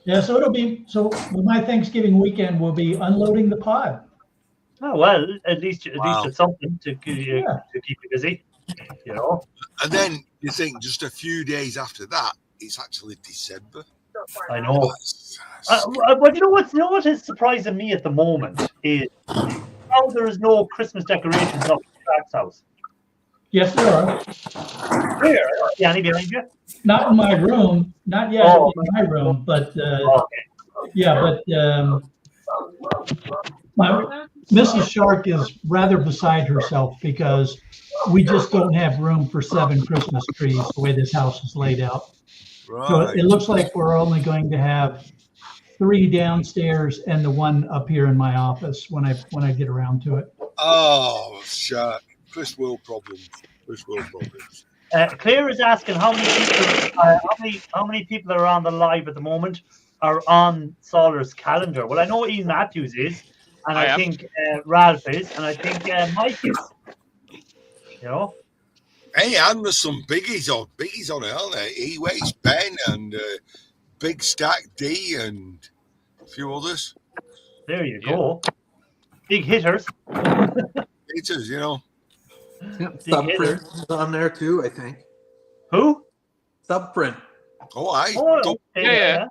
Yeah. So my Thanksgiving weekend will be unloading the pod. Oh well, at least it's something to keep you busy, you know. And then you think just a few days after that, it's actually December. I know. But you know what is surprising me at the moment is how there is no Christmas decorations up at Shark's house. Yes, there are. Where? Yeah, any behind you? Not in my room, not yet in my room, but yeah, but Mrs. Shark is rather beside herself because we just don't have room for 7 Christmas trees the way this house is laid out. Right. So it looks like we're only going to have 3 downstairs and the 1 up here in my office when I get around to it. Oh, Shark. First world problems. First world problems. Claire is asking how many people are on the live at the moment are on Solar's calendar. Well, I know Ian Matthews is, and I think Ralph is, and I think Mike is. You know. Hey, and there's some biggies on it, aren't there? E-Waste Ben and Big Stack D and a few others. There you go. Big hitters. Hitters, you know. Yep, Subprint is on there too, I think. Who? Subprint. Yeah.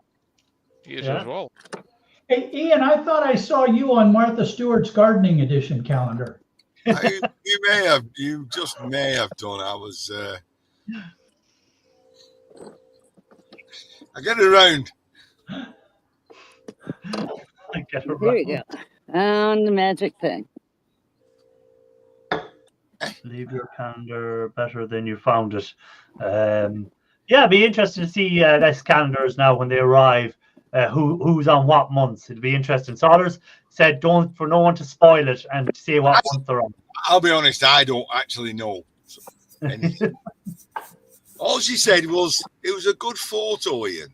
He is as well. Hey, Ian, I thought I saw you on Martha Stewart's gardening edition calendar. You just may have done. I was. I get around. Here you go. Found the magic thing. Leave your calendar better than you found it. Yeah, it'd be interesting to see these calendars now when they arrive. Who's on what months? It'd be interesting. Solders said, "Don't for no one to spoil it and say what month they're on." I'll be honest, I don't actually know anything. All she said was, it was a good photo, Ian.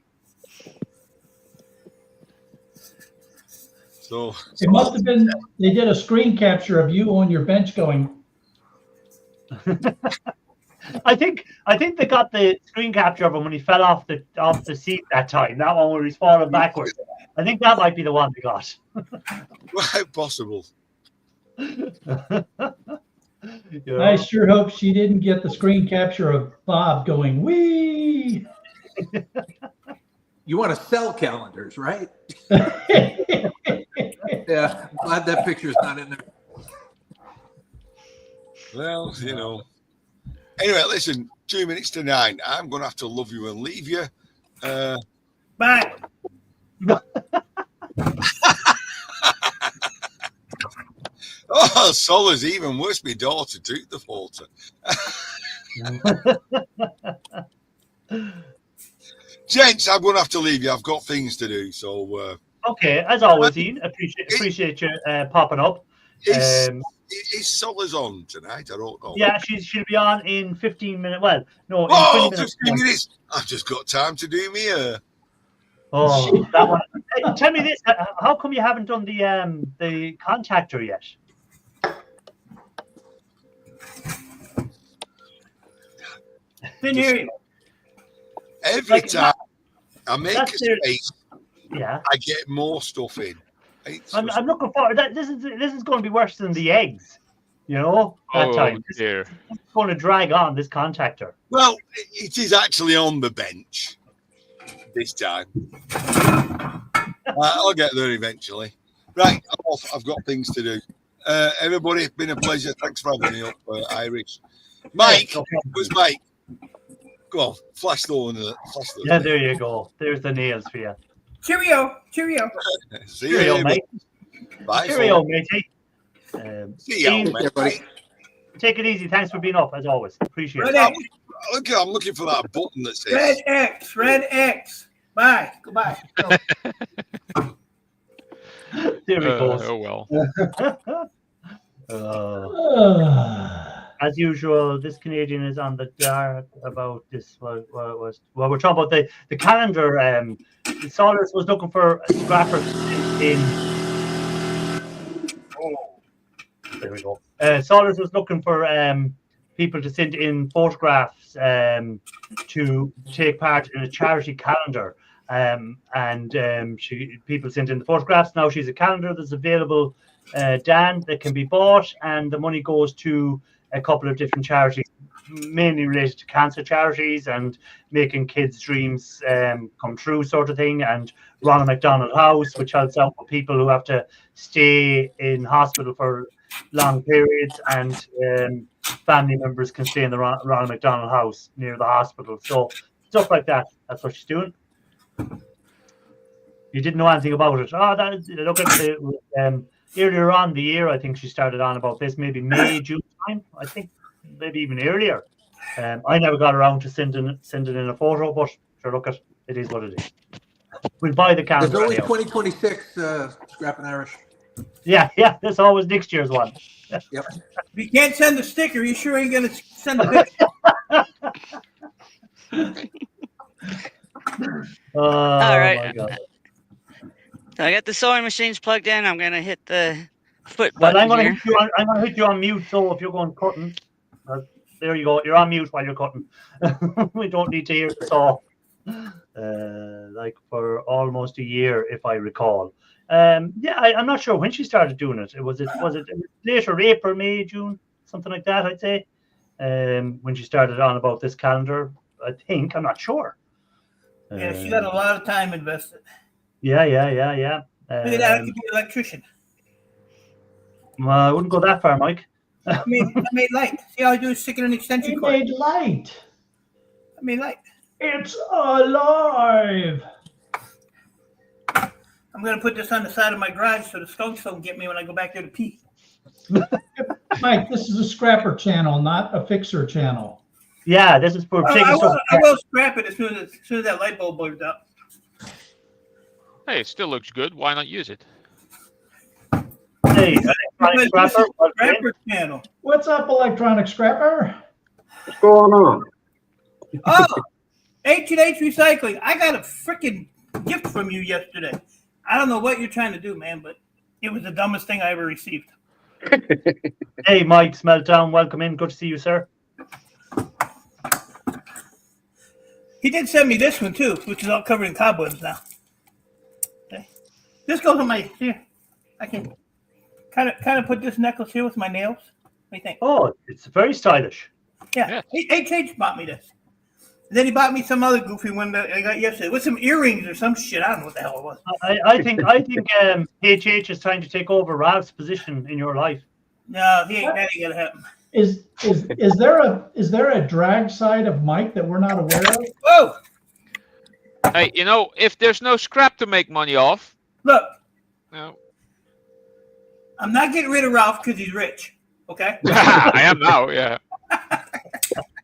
So It must have been, they did a screen capture of you on your bench going, I think they got the screen capture of him when he fell off the seat that time. That one where he's falling backwards. I think that might be the one they got. quite possible. You know? I sure hope she didn't get the screen capture of Bob going, wee. You want to sell calendars, right? Yeah, I'm glad that picture's not in there. Well, you know. Anyway, listen, 2 minutes to 9. I'm going to have to love you and leave you. Bye. Oh, Sola's even worse. My daughter took the photo. Gents, I'm going to have to leave you. I've got things to do. So, Okay, as always, Ian, appreciate you popping up. is Sola's on tonight? I don't know. Yeah, she'll be on in 15 minutes. Well, no, in Oh, 20 minutes. 15 minutes. I've just got time to do me hair. Oh, that one. Hey, tell me this: how come you haven't done the contactor yet? Didn't hear you. Every Like, time I make a that's their- space, Yeah, I get more stuff in. It's I'm just- looking forward. This is going to be worse than the eggs. You know, that Oh time. This dear. is going to drag on this contactor. well, it is actually on the bench this time. I'll get there eventually. Right, I'm off. I've got things to do. Everybody, been a pleasure. Thanks for having me up, Irish. Mike, Okay. who's Mike? Go on, flash the Yeah, there you go. There's the nails for you. Cheerio. Cheerio. See you, Cheerio, later. mate. Bye. Cheerio, folks. matey. See you, Ian, mate. Everybody. take it easy. Thanks for being up as always. Appreciate Red it. X. Look, I'm looking for that button that says. Red X. Red X. Bye. Goodbye. There we go. Oh well. As usual, this Canadian is on the dark about this. Well, we're talking about the calendar. Saunders was looking for scrappers in. There we go. Saunders was looking for people to send in photographs to take part in a charity calendar. People sent in the photographs. Now she's a calendar that's available, Dan, that can be bought, and the money goes to a couple of different charities, mainly related to cancer charities and making kids' dreams come true, sort of thing. And Ronald McDonald House, which helps out with people who have to stay in hospital for long periods, and family members can stay in the Ronald McDonald House near the hospital. So stuff like that. That's what she's doing. You didn't know anything about it. Look at the earlier on the year. I think she started on about this, maybe May, June time. I think maybe even earlier. I never got around to sending in a photo, but sure, look at it is what it is. We'll buy the calendar. There's only anyhow. 2026 Scrapping Irish. Yeah, there's always next year's one. Yep. If you can't send a sticker, you sure ain't going to send a picture. All right. My God. So I got the sewing machines plugged in. I'm gonna hit the foot Well, button I'm here. gonna hit you on mute. So if you're going cutting, there you go. You're on mute while you're cutting. We don't need to hear the saw. Like for almost a year, if I recall. I'm not sure when she started doing it. Was it later April, May, June, something like that? I'd say. When she started on about this calendar, I think. I'm not sure. Yeah, she got a lot of time invested. Yeah. Look at that, I could be an electrician. Well, I wouldn't go that far, Mike. I made light. See how I do is stick it in an extension It cord. made light. I made light. It's alive. I'm going to put this on the side of my garage so the skunks don't get me when I go back there to pee. Mike, this is a scrapper channel, not a fixer channel. Yeah, this is for taking stuff. I will scrap it as soon as that light bulb blows up. Hey, it still looks good. Why not use it? Hey, Because electronic this is scrapper. a scrapper channel. What's up, electronic scrapper? What's going on? Oh, H&H Recycling. I got a freaking gift from you yesterday. I don't know what you're trying to do, man, but it was the dumbest thing I ever received. Hey, Mike Smeltdown, welcome in. Good to see you, sir. He did send me this one too, which is all covered in cobwebs now. Okay. This goes on my here. I can kind of put this necklace here with my nails. What do you think? Oh, it's very stylish. Yeah. H bought me this. And then he bought me some other goofy one that I got yesterday with some earrings or some shit. I don't know what the hell it was. I think HH is trying to take over Ralph's position in your life. No, that ain't gonna happen. Is there a drag side of Mike that we're not aware of? Whoa! Hey, you know, if there's no scrap to make money off, Look, no. I'm not getting rid of Ralph because he's rich. Okay. I am now. Yeah.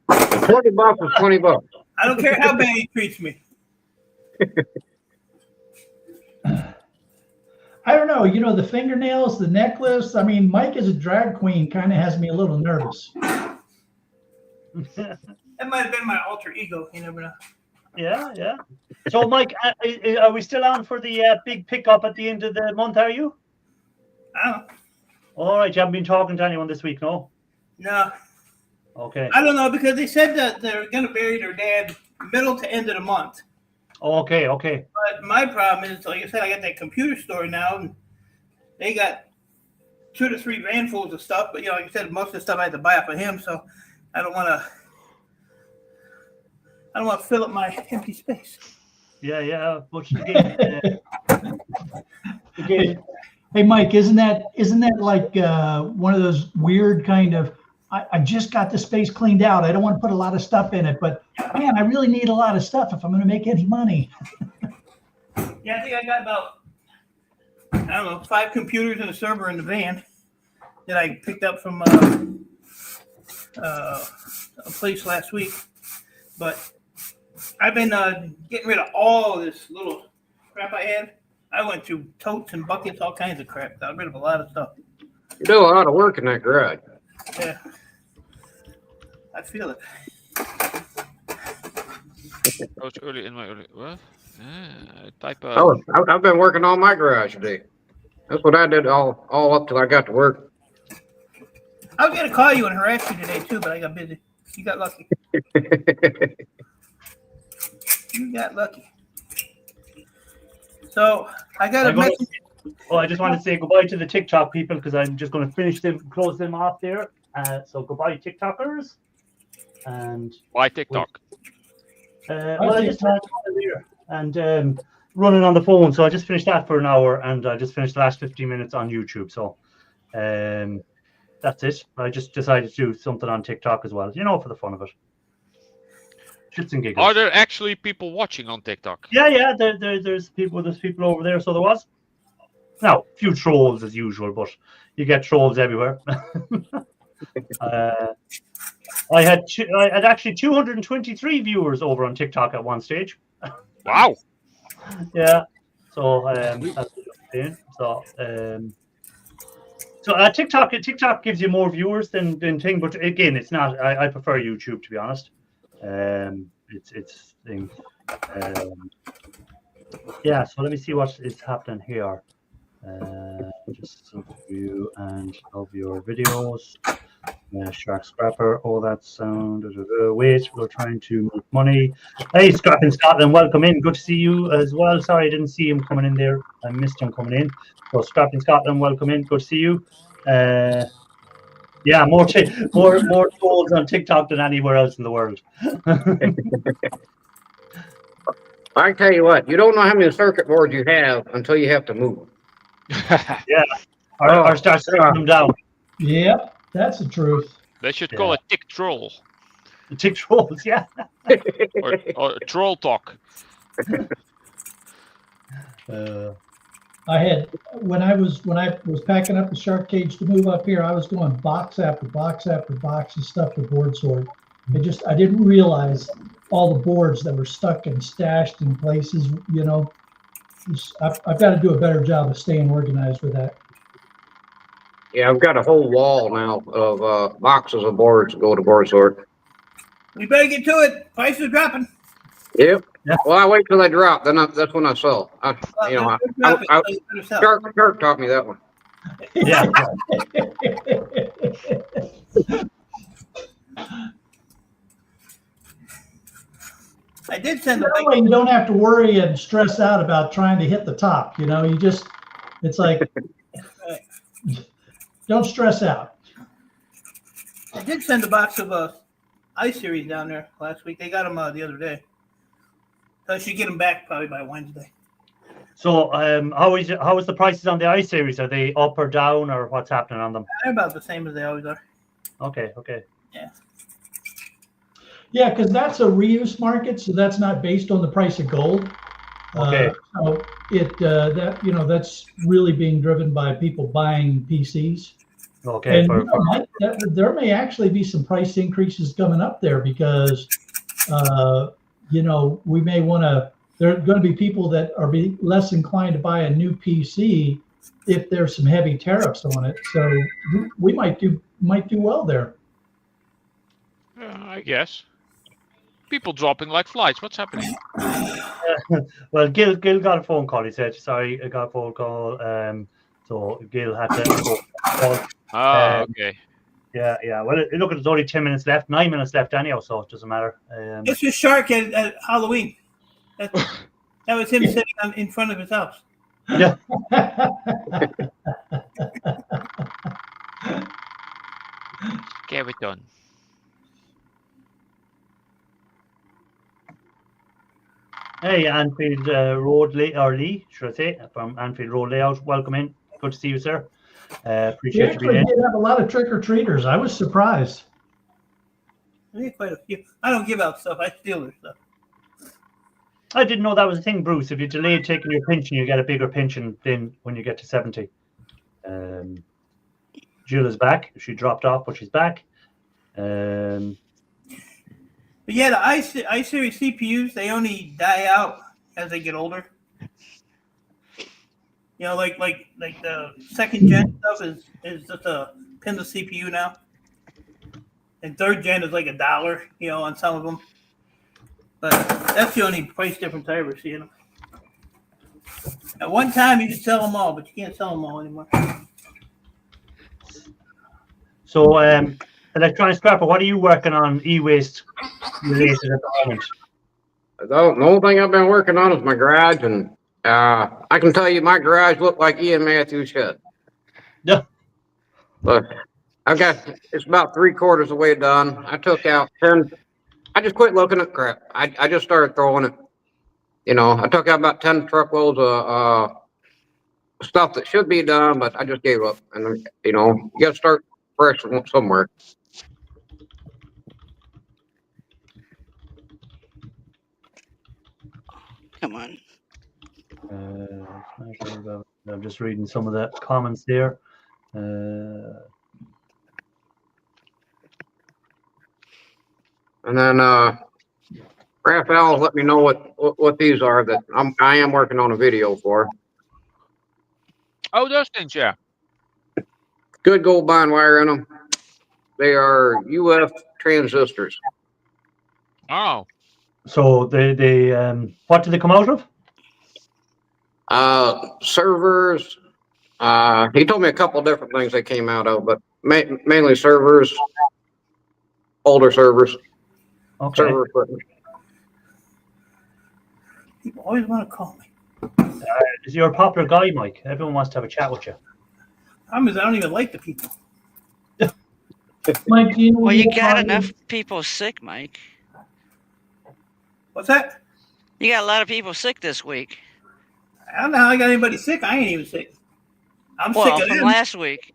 $20 is $20. I don't care how bad he treats me. I don't know. You know, the fingernails, the necklace. I mean, Mike as a drag queen kind of has me a little nervous. That might have been my alter ego. You never know. Yeah. So, Mike, are we still on for the big pickup at the end of the month, are you? I don't know. All right, you haven't been talking to anyone this week, no? No. Okay. I don't know because they said that they're going to bury their dad middle to end of the month. Okay. But my problem is, like I said, I got that computer store now, and they got 2 to 3 vanfuls of stuff. But like I said, most of the stuff I had to buy off of him, so I don't want to fill up my empty space. Yeah. But again, Hey, Mike, isn't that like one of those weird kind of? I just got the space cleaned out. I don't want to put a lot of stuff in it, but man, I really need a lot of stuff if I'm going to make any money. Yeah, I think I got about 5 computers and a server in the van that I picked up from a place last week. But I've been getting rid of all this little crap I had. I went through totes and buckets, all kinds of crap. Got rid of a lot of stuff. You do a lot of work in that garage. Yeah, I feel it. Oh, it's early in my early. What? I've been working on my garage today. That's what I did all up till I got to work. I was going to call you and harass you today, too, but I got busy. You got lucky. You got lucky. So, I got a message. I just want to say goodbye to the TikTok people because I'm just going to close them off there. So, goodbye, TikTokers. And why TikTok? I just had here and running on the phone. So, I just finished that for an hour and I just finished the last 15 minutes on YouTube. So, that's it. I just decided to do something on TikTok as well, for the fun of it. Shits and giggles. Are there actually people watching on TikTok? Yeah. There's people over there. So there was. Now, a few trolls as usual, but you get trolls everywhere. I had actually 223 viewers over on TikTok at one stage. Wow. Yeah. So TikTok gives you more viewers than thing, but again, it's not. I prefer YouTube, to be honest. It's thing. Yeah. So let me see what is happening here. Just some view and of your videos. Shark Scrapper, all that sound. Wait, we're trying to make money. Hey, Scrapping Scotland, welcome in. Good to see you as well. Sorry, I didn't see him coming in there. I missed him coming in. So, Scrapping Scotland, welcome in. Good to see you. Yeah, more trolls on TikTok than anywhere else in the world. I can tell you what, you don't know how many circuit boards you have until you have to move them. Yeah, or start stripping them down. Yep, that's the truth. They should call it Tick Troll. Tick Trolls, yeah. or Troll Talk. I had when I was packing up the shark cage to move up here, I was going box after box after box of stuff to board sort. I didn't realize all the boards that were stuck and stashed in places. I've got to do a better job of staying organized with that. Yeah, I've got a whole wall now of boxes of boards to go to board sort. We better get to it. Prices are dropping. Yep. Yeah. Well, I wait till they drop. Then that's when I sell. You know, They're dropping, so you better sell. Kirk taught me that one. Yeah. I did send a That way you don't have to worry and stress out about trying to hit the top. You know, you just, it's like, don't stress out. I did send a box of iSeries down there last week. They got them the other day. So I should get them back probably by Wednesday. So, how is the prices on the iSeries? Are they up or down, or what's happening on them? They're about the same as they always are. Okay. Yeah. Yeah, because that's a reuse market, so that's not based on the price of gold. Okay. So that's really being driven by people buying PCs. Okay. And there may actually be some price increases coming up there because, we may want to. There are going to be people that are less inclined to buy a new PC if there's some heavy tariffs on it. So we might do well there. I guess. People dropping like flies. What's happening? Well, Gil got a phone call. He said, "Sorry, I got a phone call." So Gil had to go. Okay. Yeah. Well, look, there's only 10 minutes left, 9 minutes left anyhow, so it doesn't matter. It's a shark at Halloween. That was him sitting in front of his house. Yeah. Get it done. Hey, Anfield Road Lee, should I say, from Anfield Road Layout. Welcome in. Good to see you, sir. We Appreciate you being actually in. did have a lot of trick-or-treaters. I was surprised. I think quite a few. I don't give out stuff. I steal their stuff. I didn't know that was a thing, Bruce. If you delayed taking your pension, you get a bigger pension than when you get to 70. Jill is back. She dropped off, but she's back. But yeah, the iSeries CPUs, they only die out as they get older. You know, like the second gen stuff is just a pin of CPU now. And third gen is like $1, on some of them. But that's the only price difference I ever see in them. At one time, you could sell them all, but you can't sell them all anymore. So, Electronic Scrapper, what are you working on e-waste related at the moment? The only thing I've been working on is my garage, and I can tell you my garage looked like Ian Matthews' shed. Yeah. Look, it's about 3/4 of the way done. I took out 10. I just quit looking at crap. I just started throwing it. I took out about 10 truckloads of stuff that should be done, but I just gave up. And, you got to start fresh somewhere. Come on. I'm just reading some of the comments there. And then Raphael let me know what these are that I am working on a video for. Oh, those things, yeah. Good gold bond wire in them. They are UF transistors. Oh. So they what did they come out of? Servers. He told me a couple different things they came out of, but mainly servers, older servers. Okay. Server equipment. People always want to call me. You're a popular guy, Mike. Everyone wants to have a chat with you. Problem is, I don't even like the people. Mike, Well, you got enough people sick, Mike. What's that? You got a lot of people sick this week. I don't know how I got anybody sick. I ain't even sick. I'm sick of from them. last week.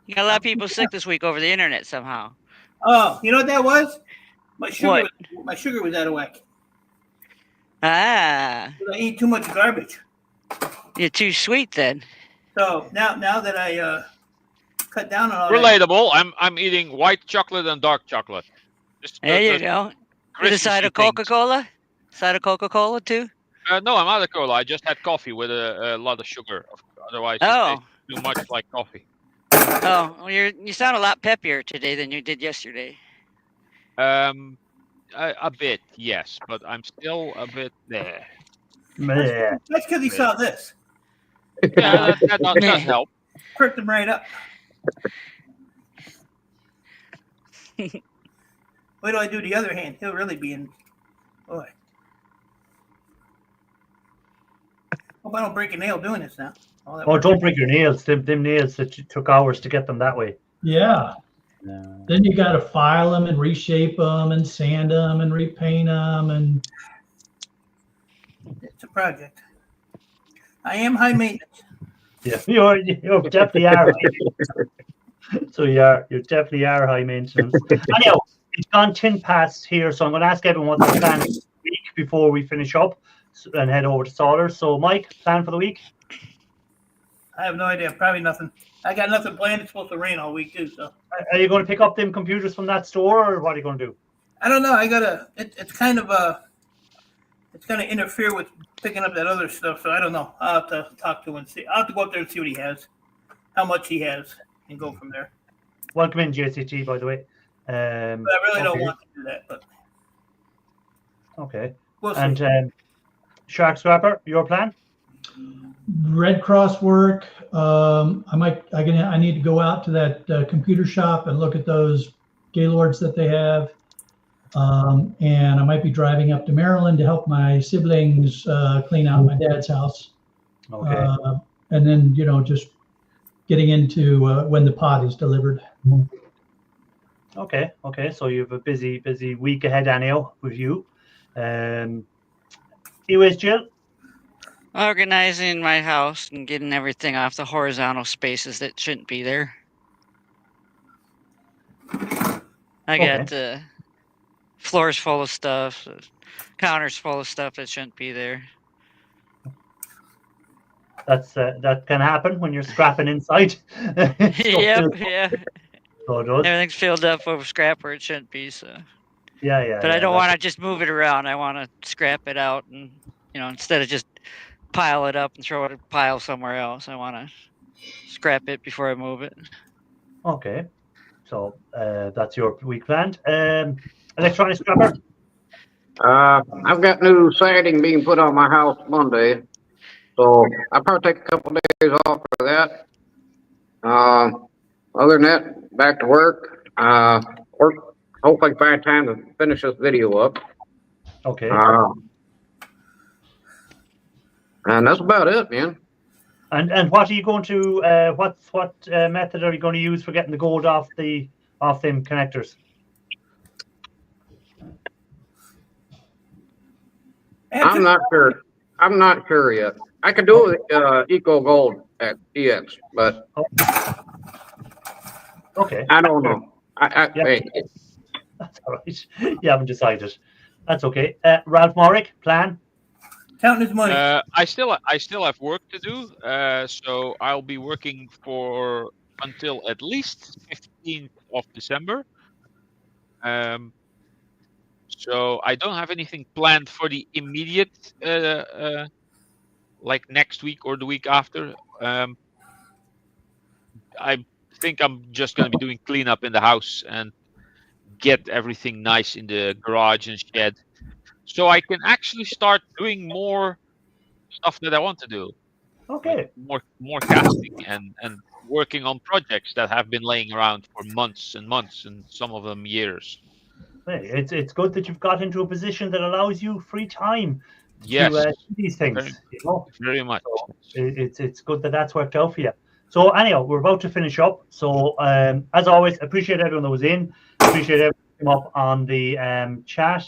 You got a lot of people sick this week over the internet somehow. Oh, you know what that was? My sugar. What? My sugar was out of whack. Ah, I ate too much garbage. you're too sweet then. So now that I cut down on all Relatable. I'm eating white chocolate and dark chocolate. There you go. With a side of Coca-Cola? Side of Coca-Cola too? No, I'm out of cola. I just had coffee with a lot of sugar. Otherwise, Oh. it tastes too much like coffee. Oh, well, you sound a lot peppier today than you did yesterday. A bit, yes, but I'm still a bit there. Meh. That's because he saw this. Yeah, that does help. Perked him right up. Wait till I do the other hand. He'll really be in. Boy. Hope I don't break a nail doing this now. Oh, don't break your nails. Them nails that took hours to get them that way. Yeah. Then you got to file them and reshape them and sand them and repaint them and. It's a project. I am high maintenance. Yeah, you definitely are. So you definitely are high maintenance. Anyhow, it's gone 10 past here, so I'm going to ask everyone what the plan is for the week before we finish up and head over to Sollers. So, Mike, plan for the week? I have no idea. Probably nothing. I got nothing planned. It's supposed to rain all week too. So. Are you going to pick up them computers from that store, or what are you going to do? I don't know. I gotta. It's kind of it's going to interfere with picking up that other stuff. So I don't know. I'll have to talk to him and see. I'll have to go up there and see what he has, how much he has, and go from there. Welcome in, JCT, by the way. But I really don't want to do that. But okay. We'll see. And Shark Scrapper, your plan? Red Cross work. I need to go out to that computer shop and look at those Gaylords that they have. And I might be driving up to Maryland to help my siblings clean out my dad's house. Okay. And then, just getting into when the pot is delivered. Okay. So you have a busy week ahead, anyhow, with you. Anyways, Jill? Organizing my house and getting everything off the horizontal spaces that shouldn't be there. I got the floors full of stuff, counters full of stuff that shouldn't be there. That can happen when you're scrapping inside. Yep, yeah. So it does. Everything's filled up with scrap where it shouldn't be. So. Yeah. But I don't want to just move it around. I want to scrap it out, and instead of just pile it up and throw it in a pile somewhere else, I want to scrap it before I move it. Okay. So that's your week planned. Electronic scrapper? I've got new siding being put on my house Monday, so I'll probably take a couple of days off for that. Other than that, back to work. Hopefully find time to finish this video up. Okay. And that's about it, man. And what are you going to? What method are you going to use for getting the gold off them connectors? I'm not sure yet. I could do it with Eco Gold at EX, but okay. I don't know. Hey. That's all right. You haven't decided. That's okay. Ralph Morrick, plan? Counting his money. I still have work to do. So I'll be working for until at least 15th of December. So I don't have anything planned for the immediate, like next week or the week after. I think I'm just going to be doing cleanup in the house and get everything nice in the garage and shed, so I can actually start doing more stuff that I want to do. Okay. Like more casting and working on projects that have been laying around for months and months, and some of them years. Hey, it's good that you've got into a position that allows you free time to do these things. Very much. So it's good that that's worked out for you. So anyhow, we're about to finish up. So as always, appreciate everyone that was in. Appreciate everyone that came up on the chat.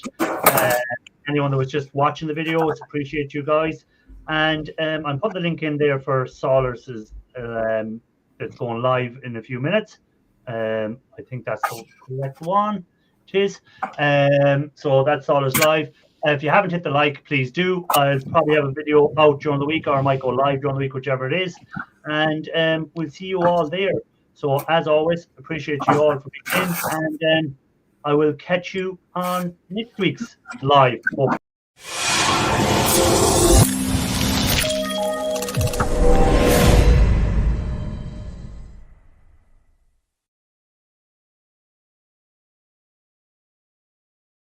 Anyone that was just watching the video, appreciate you guys. And I'm putting the link in there for Sollers' it's going live in a few minutes. I think that's the correct one. It is. So that's Sollers live. If you haven't hit the like, please do. I'll probably have a video out during the week, or I might go live during the week, whichever it is. And we'll see you all there. So as always, appreciate you all for being in, and I will catch you on next week's live.